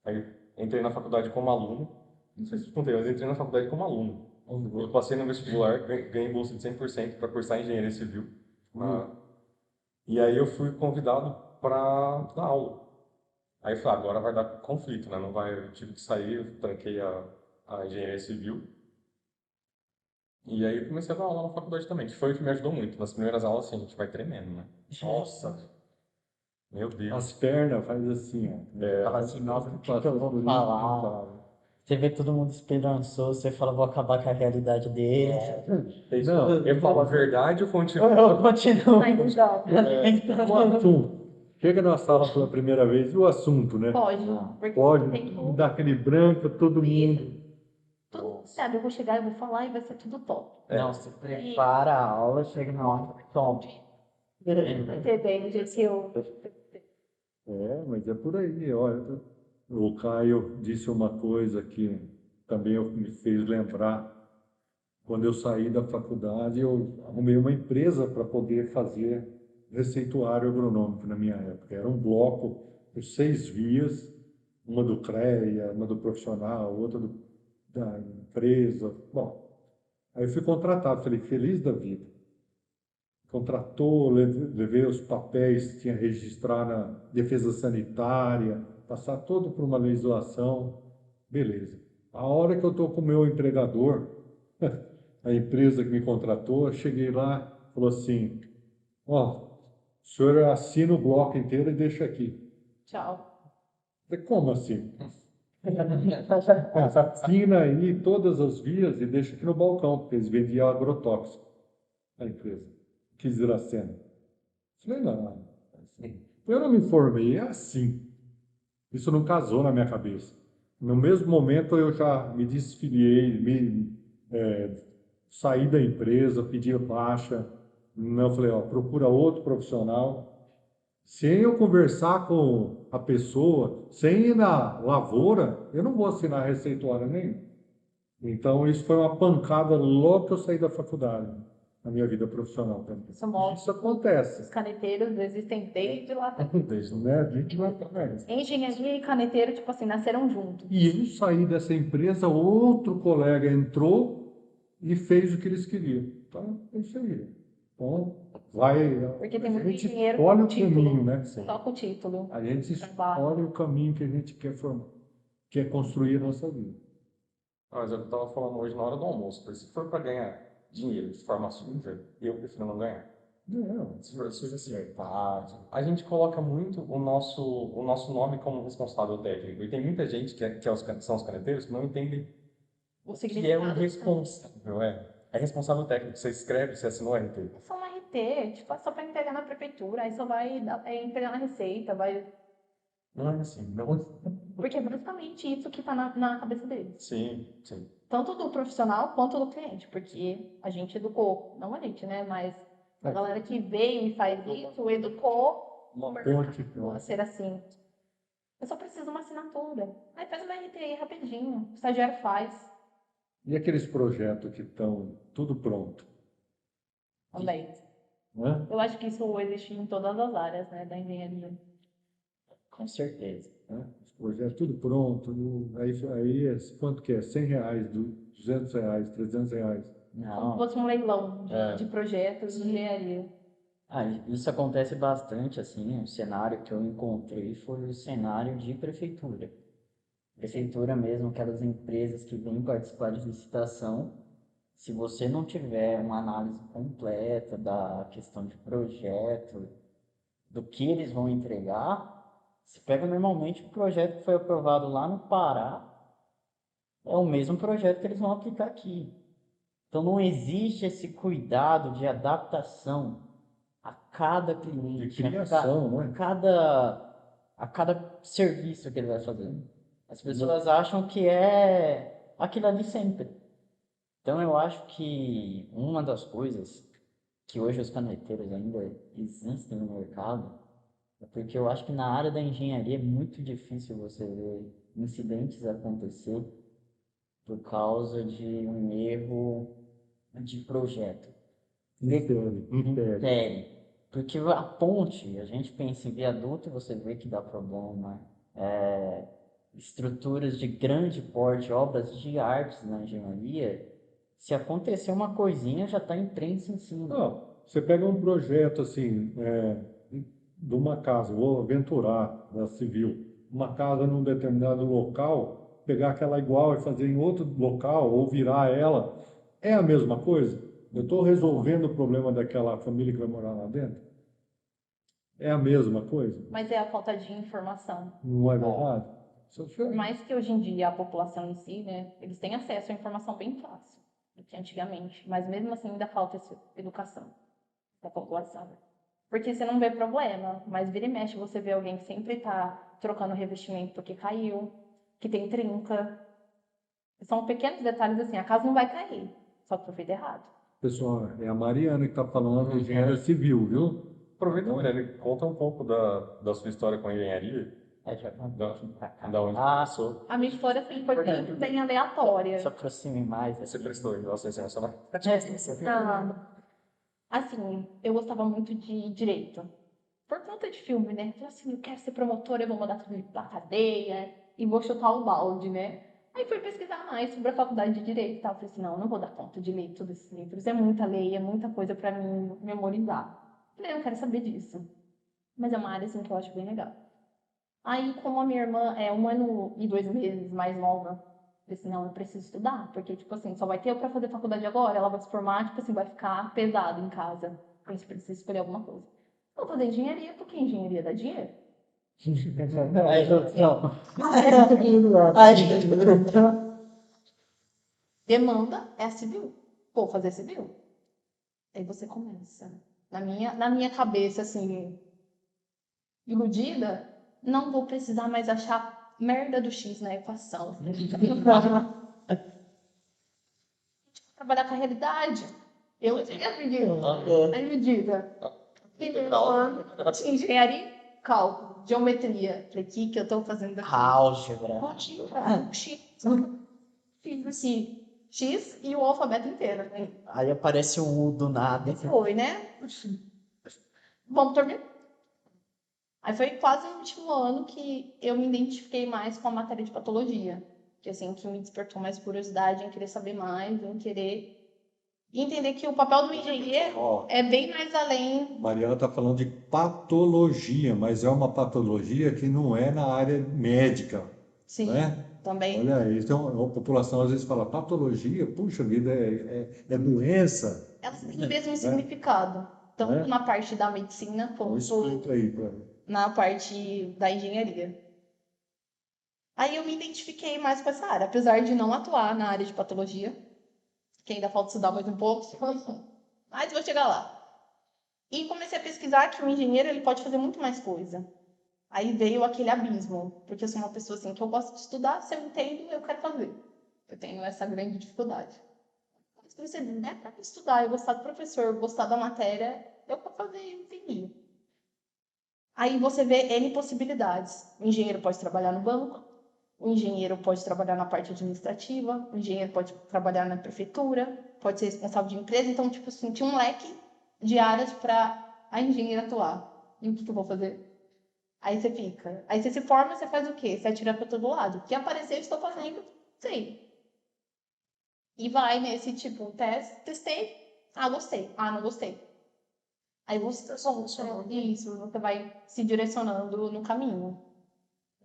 Aí entrei na faculdade como aluno. Não sei se eu te contei, mas eu entrei na faculdade como aluno. Eu passei no vestibular, ganhei bolsa de 100% para cursar engenharia civil. E aí eu fui convidado para dar aula. Aí eu falei, agora vai dar conflito, né? Não vai, eu tive que sair, eu tranquei a engenharia civil. E aí eu comecei a dar aula na faculdade também, que foi o que me ajudou muito. Nas primeiras aulas, assim, a gente vai tremendo, né? Nossa, meu As Deus. pernas faz assim, ó. Fala assim, nossa, o que eu vou falar? Você vê todo mundo esperançoso, você fala, vou acabar com a realidade deles. Não, Eu falo a verdade, eu continuo. Eu continuo. Ainda não. o assunto. Chega na sala pela primeira vez e o assunto, né? Pode. Porque Pode tem tudo. dar aquele branco, todo mundo. Tudo, sabe, eu vou chegar, eu vou falar e vai ser tudo top. Não, você prepara a aula, chega na hora, toma. Entendeu? Que eu. É, mas é por aí. Olha, o Caio disse uma coisa que também me fez lembrar. Quando eu saí da faculdade, eu arrumei uma empresa para poder fazer receituário agronômico na minha época. Era um bloco por 6 vias, uma do CREA, uma do profissional, outra da empresa. Bom, aí eu fui contratado, falei, feliz da vida. Contratou, levei os papéis, tinha que registrar na defesa sanitária, passar todo por uma legislação, beleza. A hora que eu estou com o meu empregador, a empresa que me contratou, cheguei lá, falou assim, ó, o senhor assina o bloco inteiro e deixa aqui. Tchau. Falei, como assim? Assina aí todas as vias e deixa aqui no balcão, porque eles vendiam agrotóxico, a empresa. Quis ir a cena. Falei, não, eu não me formei, é assim. Isso não casou na minha cabeça. No mesmo momento eu já me desfiliei, saí da empresa, pedi baixa. Não, falei, ó, procura outro profissional. Sem eu conversar com a pessoa, sem ir na lavoura, eu não vou assinar receituário nenhum. Então, isso foi uma pancada logo que eu saí da faculdade, na minha vida profissional também. Isso mostra Isso que acontece, os caneteiros existem desde lá atrás. Desde né? A gente vai atrás. Engenharia e caneteiro, tipo assim, nasceram juntos. E eu saí dessa empresa, outro colega entrou e fez o que eles queriam. Então, é isso aí. Então, Porque tem a muito gente engenheiro escolhe com o título. caminho, né? Só com título. A gente Trabalho. escolhe o caminho que a gente quer formar, quer construir a nossa vida. Mas eu estava falando hoje na hora do almoço, falei, se for para ganhar dinheiro de forma suja, eu prefiro não ganhar. Não, Suja assim, tá. A gente coloca muito o nosso nome como responsável técnico. E tem muita gente são os caneteiros que não entendem O que é o significado responsável, é. É responsável técnico. Você escreve, você assinou RT. é só um RT, tipo, é só para entregar na prefeitura, aí só vai entregar na Receita, vai. Não é assim, não. Porque é basicamente isso que tá na cabeça deles. Sim, sim. Tanto do profissional quanto do cliente, porque a gente educou, não a gente, né? Mas a galera que veio e faz isso educou o ponte, mercado a ser assim. Eu só preciso de uma assinatura. Aí faz uma RT aí rapidinho. O estagiário faz e aqueles projetos que estão tudo pronto, também. né? Eu acho que isso existe em todas as áreas, né, da engenharia. Com certeza. Né? Os projetos tudo pronto, aí quanto que é? R$ 100, R$ 200, R$ 300. Como se Não. fosse um leilão É. de projetos de engenharia. Ah, isso acontece bastante, assim, o cenário que eu encontrei foi o cenário de prefeitura. Prefeitura mesmo, aquelas empresas que vêm participar de licitação, se você não tiver uma análise completa da questão de projeto, do que eles vão entregar, você pega normalmente o projeto que foi aprovado lá no Pará, é o mesmo projeto que eles vão aplicar aqui. Então não existe esse cuidado de adaptação a cada De cliente, criação, né? a cada serviço que ele vai fazer. As pessoas acham que é aquilo ali sempre. Então eu acho que uma das coisas que hoje os caneteiros ainda existem no mercado é porque eu acho que na área da engenharia é muito difícil você ver incidentes acontecer por causa de um erro de projeto. Império. Sério. Porque a ponte, a gente pensa em viaduto, você vê que dá problema. É, estruturas de grande porte, obras de artes na engenharia, se acontecer uma coisinha, já está imprensa em cima. Não, você pega um projeto assim, de uma casa, vou aventurar da civil, uma casa num determinado local, pegar aquela igual e fazer em outro local, ou virar ela, é a mesma coisa? Eu estou resolvendo o problema daquela família que vai morar lá dentro? É a mesma coisa? Mas é a falta de informação. Não é verdade? Por mais que hoje em dia a população em si, né, eles têm acesso à informação bem fácil do que antigamente, mas mesmo assim ainda falta essa educação da população. Porque você não vê problema, mas vira e mexe você vê alguém que sempre está trocando revestimento porque caiu, que tem trinca. São pequenos detalhes assim, a casa não vai cair, só que foi feito errado. Pessoal, é a Mariana que está falando, engenheira civil, viu? Aproveita, Mariana, e conta um pouco da sua história com a engenharia, É, já da, pra cá. da onde Ah, começou. A minha história sempre foi bem aleatória. se aproxime mais. Você prestou em relações internacionais? Ah, assim, eu gostava muito de direito. Por conta de filme, né? Eu falei assim, eu quero ser promotora, eu vou mandar tudo pra cadeia e vou chutar o balde, né? Aí fui pesquisar mais sobre a faculdade de Direito e tal. Falei assim, não, eu não vou dar conta de ler todos esses livros. É muita lei, é muita coisa pra mim memorizar. Falei, eu não quero saber disso. Mas é uma área, assim, que eu acho bem legal. Aí, como a minha irmã é 1 ano e 2 meses mais nova, eu falei assim, não, eu preciso estudar. Porque, tipo assim, só vai ter eu pra fazer faculdade agora. Ela vai se formar, tipo assim, vai ficar pesado em casa. A gente precisa escolher alguma coisa. Vou fazer engenharia, porque engenharia dá dinheiro. Aí, não. Aí, Demanda é civil. Vou fazer civil. Aí você começa. Na minha cabeça, assim, iludida, não vou precisar mais achar merda do X na equação. Trabalhar com a realidade. Eu acredito. A iludida. Primeiro ano de engenharia, cálculo, geometria. Falei, o que eu tô fazendo aqui? álgebra. X. Fiz assim, X e o alfabeto inteiro, né? Aí aparece o U do nada. Foi, né? Vamos terminar. Aí foi quase no último ano que eu me identifiquei mais com a matéria de patologia. Que assim, que me despertou mais curiosidade em querer saber mais, em querer entender que o papel do engenheiro Ó, é bem mais além. Mariana está falando de patologia, mas é uma patologia que não é na área médica, Sim, né? também. Olha aí, então a população às vezes fala patologia, puxa vida, é doença, Elas têm o mesmo né? significado. tanto né? na parte da medicina Então, quanto explica aí pra mim. na parte da engenharia. Aí eu me identifiquei mais com essa área, apesar de não atuar na área de patologia, que ainda falta estudar mais um pouco, mas vou chegar lá. E comecei a pesquisar que o engenheiro ele pode fazer muito mais coisa. Aí veio aquele abismo, porque eu sou uma pessoa assim que eu gosto de estudar, se eu entendo, eu quero fazer. Eu tenho essa grande dificuldade. Mas se você der para estudar, eu gostar do professor, eu gostar da matéria, eu vou fazer, eu entendi. Aí você vê N possibilidades. O engenheiro pode trabalhar no banco, o engenheiro pode trabalhar na parte administrativa, o engenheiro pode trabalhar na prefeitura, pode ser responsável de empresa. Então, tipo assim, tinha um leque de áreas para a engenheira atuar. E o que eu vou fazer? Aí você fica. Aí você se forma, você faz o quê? Você atira para todo lado. O que aparecer, eu estou fazendo, sei. E vai nesse tipo, testei. Ah, gostei. Ah, não gostei. Aí você isso, você vai se direcionando no caminho.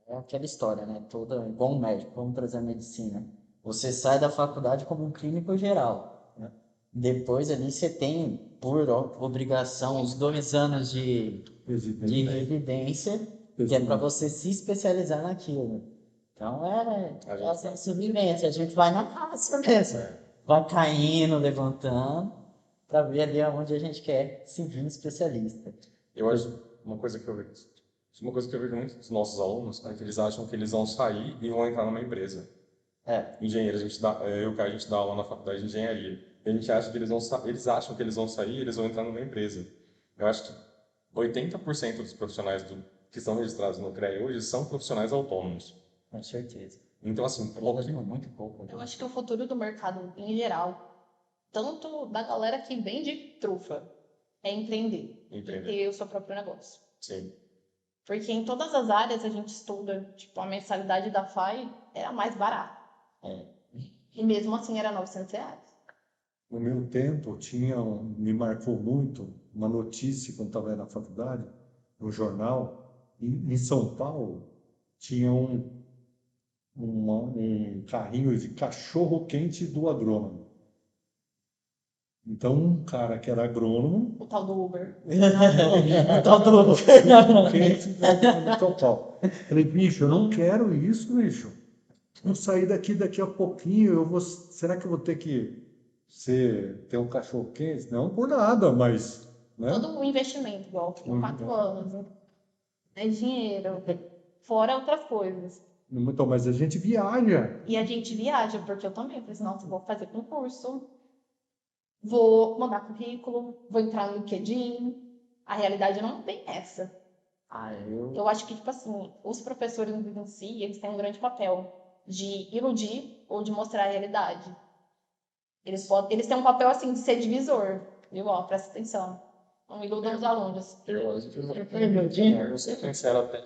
É aquela história, né? Toda, igual um médico, vamos trazer a medicina. Você sai da faculdade como um clínico geral, né? Depois ali você tem, por obrigação, os 2 anos de Residente. residência, que é para você se especializar naquilo. Então é essa sobrevivência, a gente vai na raça mesmo. Vai caindo, levantando, para ver ali onde a gente quer seguir um especialista. Eu acho uma coisa que eu vejo muito dos nossos alunos, é que eles acham que eles vão sair e vão entrar numa empresa. É, Engenheiro, a gente dá aula na faculdade de engenharia. E a gente acha que eles acham que eles vão sair e eles vão entrar numa empresa. Eu acho que 80% dos profissionais que estão registrados no CREA hoje são profissionais autônomos. com certeza. Então, assim, Muito pouco. Eu acho que o futuro do mercado em geral, tanto da galera que vende trufa, é empreender. E ter o seu próprio negócio. Sim. Porque em todas as áreas a gente estuda, tipo, a mensalidade da FAI era mais barata. E mesmo assim era R$ 900. No meu tempo, me marcou muito uma notícia quando estava na faculdade, no jornal, em São Paulo, tinha um carrinho de cachorro-quente do agrônomo. Então, um cara que era agrônomo, O tal do Uber. Tal do... quente no total. Falei, bicho, eu não quero isso, bicho. Eu sair daqui a pouquinho, será que eu vou ter que ter um cachorro quente? Não por nada, mas, né? Todo o investimento, igual, tipo, 4 anos, é dinheiro, fora outras coisas. Então, mas a gente viaja. E a gente viaja, porque eu também falei assim, nossa, vou fazer concurso, vou mandar currículo, vou entrar no LinkedIn. A realidade não tem essa. Eu acho que, tipo assim, os professores em si, eles têm um grande papel de iludir ou de mostrar a realidade. Eles têm um papel, assim, de ser divisor, viu? Ó, presta atenção. Não iludam os alunos. Eu sou sincero até.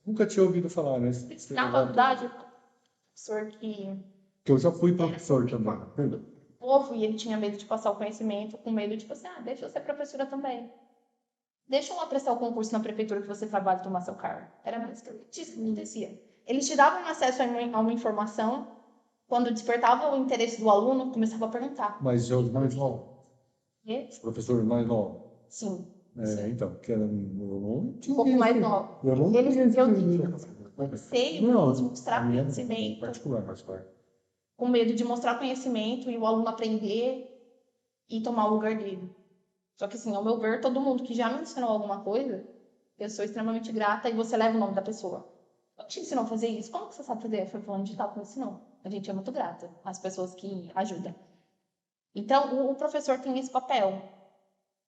Nunca tinha ouvido falar, né? Na faculdade, o professor que Que eu já fui professor também. povo e ele tinha medo de passar o conhecimento, com medo, tipo assim, deixa eu ser professora também. Deixa eu lá prestar o concurso na prefeitura que você trabalha e tomar seu cargo. Era basicamente isso que acontecia. Eles te davam acesso a uma informação, quando despertava o interesse do aluno, começava a perguntar. Mas os mais novos, E? os professores mais novos. Sim. Então, que era Um pouco mais novo. Eles eu receio de mostrar conhecimento, particular. com medo de mostrar conhecimento e o aluno aprender e tomar o lugar dele. Só que assim, ao meu ver, todo mundo que já me ensinou alguma coisa, eu sou extremamente grata e você leva o nome da pessoa. Eu te ensinou a fazer isso? Como que você sabe fazer? Foi falando de tal que me ensinou. A gente é muito grata às pessoas que ajudam. Então, o professor tem esse papel.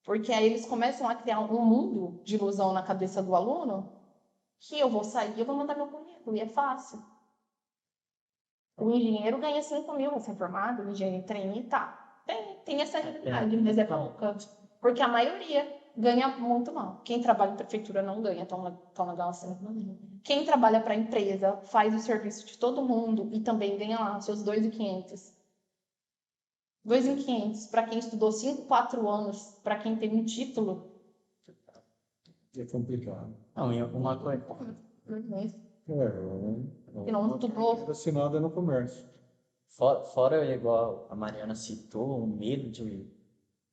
Porque aí eles começam a criar um mundo de ilusão na cabeça do aluno que eu vou sair e eu vou mandar meu currículo. E é fácil. O engenheiro ganha 5.000 recém-formado, o engenheiro trainee, tá. Tem essa realidade, mas é pouca. Porque a maioria ganha muito mal. Quem trabalha em prefeitura não ganha tão legal assim. Quem trabalha para a empresa faz o serviço de todo mundo e também ganha lá seus 2.500. 2.500 para quem estudou 5, 4 anos, para quem tem um título. É complicado. Não, e uma coisa. Que não estudou. Era assinada no comércio. Fora, igual a Mariana citou, o medo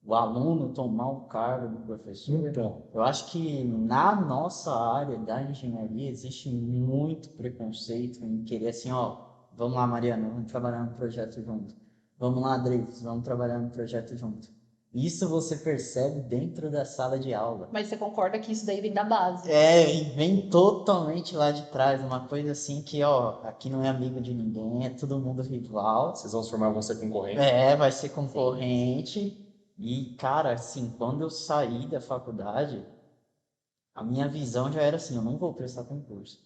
o aluno tomar o cargo do professor. Então, Eu acho que na nossa área da engenharia existe muito preconceito em querer assim, ó, vamos lá, Mariana, vamos trabalhar no projeto junto. Vamos lá, Dreyfus, vamos trabalhar no projeto junto. Isso você percebe dentro da sala de aula. Mas você concorda que isso daí vem da base? E vem totalmente lá de trás, uma coisa assim que, ó, aqui não é amigo de ninguém, é todo mundo rival. Vocês vão se formar, vão ser concorrentes. Vai ser concorrente. E, cara, assim, quando eu saí da faculdade, a minha visão já era assim, eu não vou prestar concurso.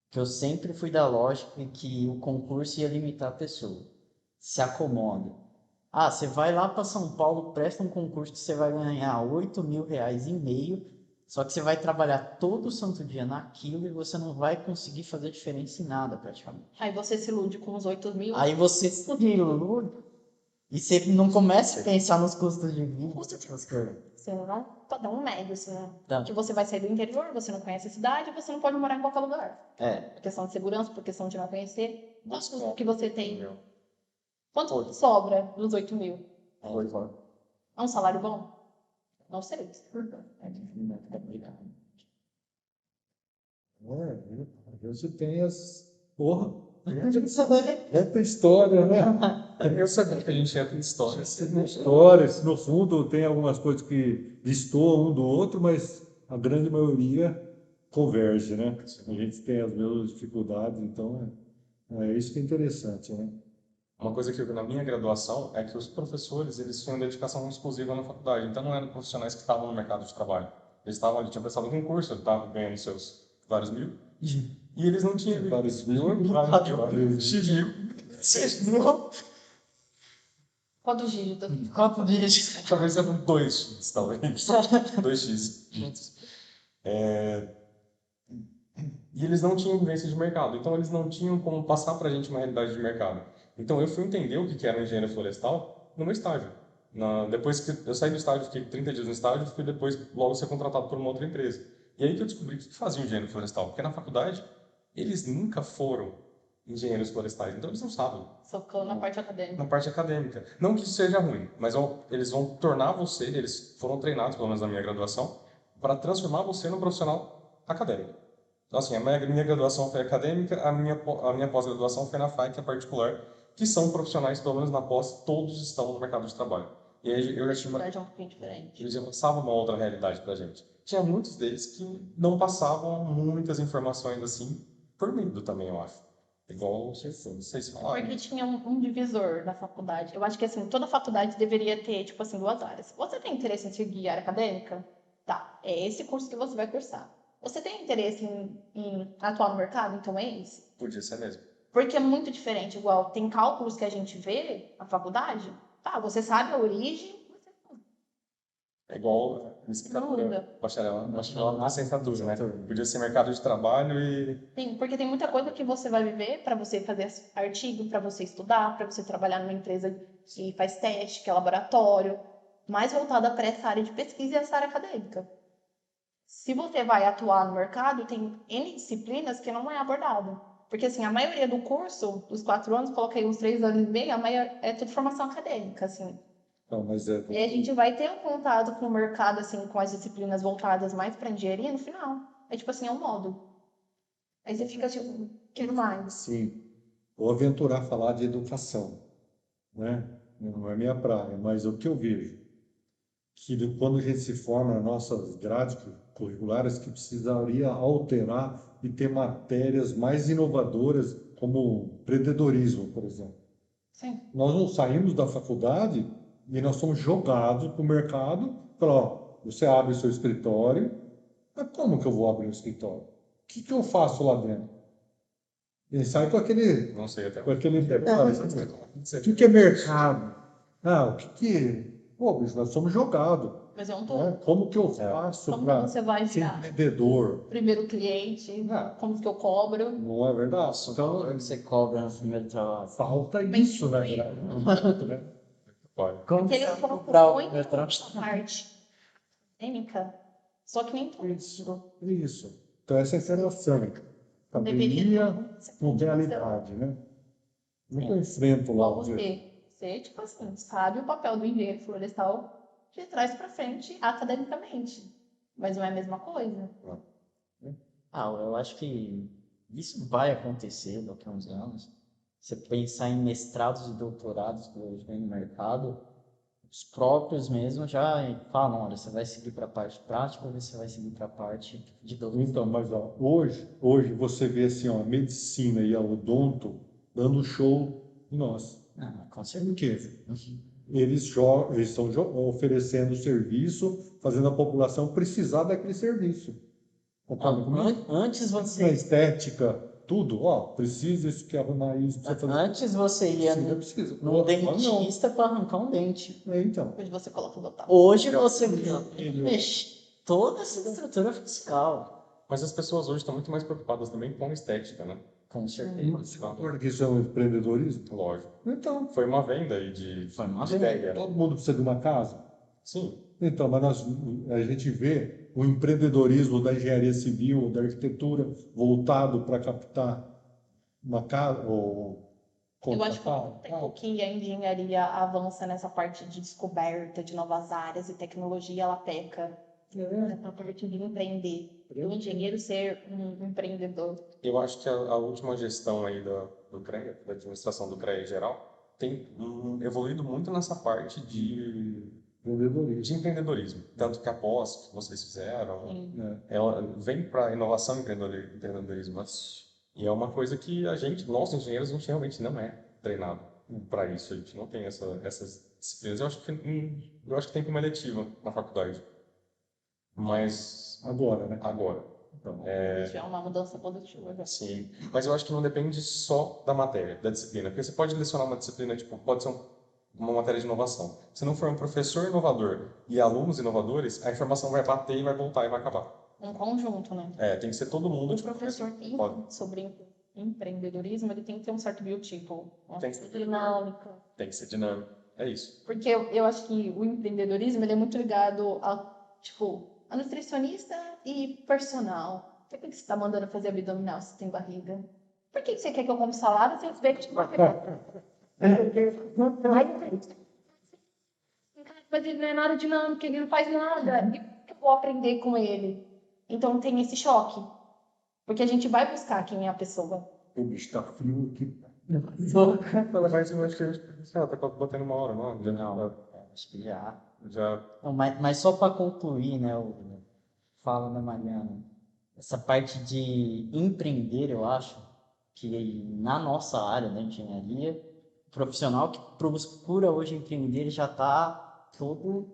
Porque eu sempre fui da lógica que o concurso ia limitar a pessoa. Se acomoda. Ah, você vai lá para São Paulo, presta um concurso que você vai ganhar R$ 8.000 e meio, só que você vai trabalhar todo santo dia naquilo e você não vai conseguir fazer diferença em nada, praticamente. Aí você se ilude com os 8.000. Aí você se ilude e você não começa a pensar nos custos de vida, essas coisas. Você não dá um médio, assim, né? Tá. Que você vai sair do interior, você não conhece a cidade, você não pode morar em qualquer lugar. Por questão de segurança, por questão de não conhecer. Quantos custos que você tem? Quanto sobra dos 8.000? É um salário bom? Não sei. você tem as. Porra! Muita história, né? Eu sabia que a gente entra em histórias. Histórias, no fundo, tem algumas coisas que destoam um do outro, mas a grande maioria converge, né? A gente tem as mesmas dificuldades, então é isso que é interessante, né? Uma coisa que eu vi na minha graduação é que os professores, eles tinham dedicação exclusiva na faculdade, então não eram profissionais que estavam no mercado de trabalho. Eles tinham prestado um concurso, estavam ganhando seus vários mil, e eles não tinham... Vários mil, X mil, 6 mil, Quantos dígitos? talvez eram 2x, talvez. 2x juntos. E eles não tinham vivência de mercado, então eles não tinham como passar para a gente uma realidade de mercado. Então eu fui entender o que era um engenheiro florestal no meu estágio. Depois que eu saí do estágio, fiquei 30 dias no estágio, fui depois logo ser contratado por uma outra empresa. E aí que eu descobri o que fazia um engenheiro florestal, porque na faculdade eles nunca foram engenheiros florestais, então eles não sabem. Socando na parte acadêmica. Na parte acadêmica. Não que isso seja ruim, mas eles vão tornar você, eles foram treinados, pelo menos na minha graduação, para transformar você num profissional acadêmico. Então, assim, a minha graduação foi acadêmica, a minha pós-graduação foi na FAI, que é particular, que são profissionais, pelo menos na pós, todos estão no mercado de trabalho. E aí eu já tinha É um pouquinho diferente. eles já passavam uma outra realidade pra gente. Tinha muitos deles que não passavam muitas informações assim, por medo também, eu acho. Igual vocês falaram. Porque tinha um divisor na faculdade. Eu acho que, assim, toda faculdade deveria ter, tipo assim, duas áreas. Você tem interesse em seguir área acadêmica? Tá, é esse curso que você vai cursar. Você tem interesse em atuar no mercado? Então é esse. Podia ser mesmo. Porque é muito diferente. Igual, tem cálculos que a gente vê na faculdade. Tá, você sabe a origem, É igual licenciatura, bacharelado na licenciatura, né? Podia ser mercado de trabalho e... Porque tem muita coisa que você vai viver para você fazer artigo, para você estudar, para você trabalhar numa empresa que faz teste, que é laboratório, mais voltada para essa área de pesquisa e essa área acadêmica. Se você vai atuar no mercado, tem N disciplinas que não é abordado. Porque, assim, a maioria do curso, dos 4 anos, coloquei uns 3 anos e meio, a maioria é tudo formação acadêmica, assim. Não, mas E a gente vai ter um contato com o mercado, assim, com as disciplinas voltadas mais para engenharia no final. É tipo assim, é um módulo. Aí você fica tipo, quero mais. sim, vou aventurar falar de educação, né? Não é minha praia, mas o que eu vejo que quando a gente se forma nas nossas grades curriculares que precisaria alterar e ter matérias mais inovadoras como empreendedorismo, por exemplo. Sim. Nós não saímos da faculdade e nós somos jogados para o mercado, para, ó, você abre seu escritório, mas como que eu vou abrir um escritório? O que eu faço lá dentro? Ele sai com aquele... Não sei até. Com aquele... O que é mercado? O que... Pô, bicho, nós somos jogados. Mas é um todo. Como que eu faço Como para você vai ser virar empreendedor? primeiro cliente? Como que eu cobro? Não é verdade? Então, Você cobra no primeiro trabalho. falta isso, né? Pode. Como Porque você eles vai colocam comprar o muito primeiro trabalho? essa parte acadêmica, só que nem tudo. Isso. Então, essa interação. Academia com realidade, né? Nunca enfrento lá. Igual você, tipo assim, sabe o papel do engenheiro florestal de trás para frente academicamente. Mas não é a mesma coisa. Eu acho que isso vai acontecer daqui a uns anos. Você pensar em mestrados e doutorados que hoje vem no mercado, os próprios mesmo já falam, olha, você vai seguir para a parte prática ou você vai seguir para a parte de doutorado. Então, mas ó, hoje você vê assim, ó, a medicina e a odonto dando show em nós. Com Por certeza. quê? Eles estão oferecendo serviço, fazendo a população precisar daquele serviço. Concorda comigo? Antes Na você, estética, tudo, ó, precisa isso, quer arrumar isso, precisa fazer antes você ia precisa. num Não. dentista para arrancar um dente. Então, Hoje você coloca o botox. Hoje você mexe toda essa estrutura fiscal. Mas as pessoas hoje estão muito mais preocupadas também com estética, né? Com certeza. você concorda que isso é um empreendedorismo? Lógico. Então, Foi uma venda aí de Foi uma de venda. ideia. todo mundo precisa de uma casa? Sim. Então, mas a gente vê o empreendedorismo da engenharia civil, da arquitetura, voltado para captar uma casa ou Eu acho que ao contratar. mesmo tempo que a engenharia avança nessa parte de descoberta de novas áreas e tecnologia, ela peca nessa parte de empreender. O engenheiro ser um empreendedor. Eu acho que a última gestão aí do CREA, da administração do CREA em geral, tem evoluído muito nessa parte de empreendedorismo. Tanto que a pós que vocês fizeram, ela vem para inovação e empreendedorismo. E é uma coisa que nós engenheiros, a gente realmente não é treinado para isso. A gente não tem essas disciplinas. Eu acho que tem como eletiva na faculdade. Mas Agora, né? agora. Então, Isso é uma mudança positiva. Já. Sim, mas eu acho que não depende só da matéria, da disciplina. Porque você pode lecionar uma disciplina, tipo, pode ser uma matéria de inovação. Se não for um professor inovador e alunos inovadores, a informação vai bater e vai voltar e vai acabar. Um conjunto, né? Tem que ser todo mundo. O professor que sobre empreendedorismo, ele tem que ter um certo biotipo, uma Tem. certa dinâmica. Tem que ser dinâmico. É isso. Porque eu acho que o empreendedorismo, ele é muito ligado a nutricionista e personal. Por que você está mandando fazer abdominal se tem barriga? Por que você quer que eu como salada se eu tiver que te Mas ele não é nada dinâmico, ele não faz nada. E como que eu vou aprender com ele? Então tem esse choque. Porque a gente vai buscar quem é a pessoa. o bicho está frio aqui. Mas eu acho que a gente tá batendo uma hora, não? Acho que já. Já. Não, mas só para concluir, né, fala da Mariana, essa parte de empreender, eu acho que na nossa área da engenharia, o profissional que procura hoje empreender ele já está todo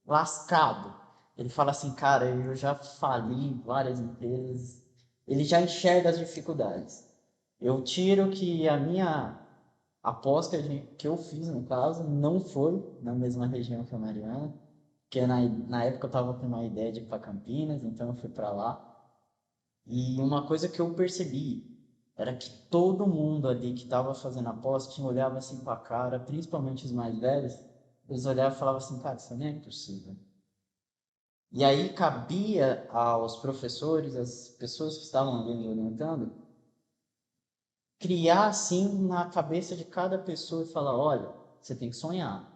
lascado. Ele fala assim, cara, eu já fali várias empresas, ele já enxerga as dificuldades. Eu tiro que a minha aposta que eu fiz, no caso, não foi na mesma região que a Mariana, porque na época eu estava com uma ideia de ir para Campinas, então eu fui para lá. E uma coisa que eu percebi era que todo mundo ali que estava fazendo aposta olhava assim para a cara, principalmente os mais velhos, eles olhavam e falavam assim, cara, isso nem é impossível. E aí cabia aos professores, às pessoas que estavam ali orientando, criar assim na cabeça de cada pessoa e falar, olha, você tem que sonhar.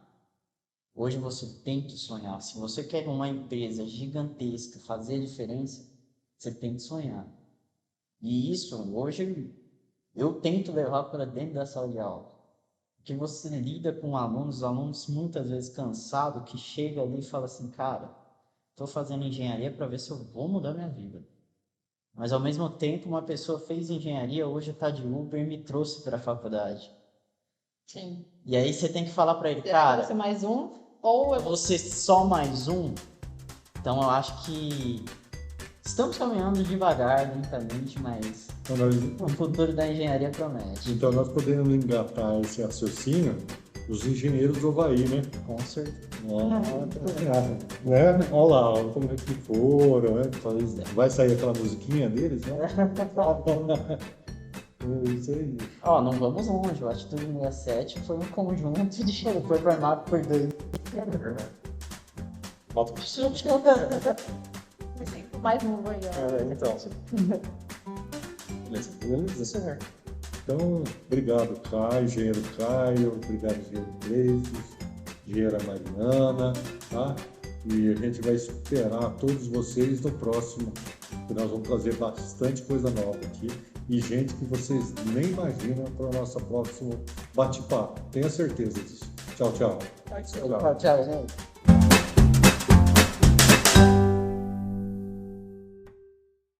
Hoje você tem que sonhar. Se você quer uma empresa gigantesca, fazer a diferença, você tem que sonhar. E isso, hoje, eu tento levar para dentro da sala de aula. Porque você lida com alunos muitas vezes cansados, que chega ali e fala assim, cara, estou fazendo engenharia para ver se eu vou mudar minha vida. Mas, ao mesmo tempo, uma pessoa fez engenharia, hoje está de Uber e me trouxe para a faculdade. Sim. E aí você tem que falar para ele, Será cara, que você mais um? Ou eu vou você só mais um? Então, eu acho que estamos caminhando devagar, lentamente, mas Então o futuro da engenharia promete. nós podemos engatar esse raciocínio dos engenheiros do Havaí, né? Com certeza. Né? Olha lá, olha como é que foram, né? Vai sair aquela musiquinha deles, né? É isso aí. Ó, não vamos longe. O Atitude 67 foi um conjunto de... Foi formado por dois... Bota mais um aí, ó. então. Beleza. Então, obrigado, Caio, engenheiro Caio, obrigado, engenheiro Gleice, engenheira Mariana, tá? E a gente vai esperar todos vocês no próximo, que nós vamos trazer bastante coisa nova aqui e gente que vocês nem imaginam para o nosso próximo bate-papo. Tenha certeza disso. Tchau, tchau. Tchau, tchau, gente.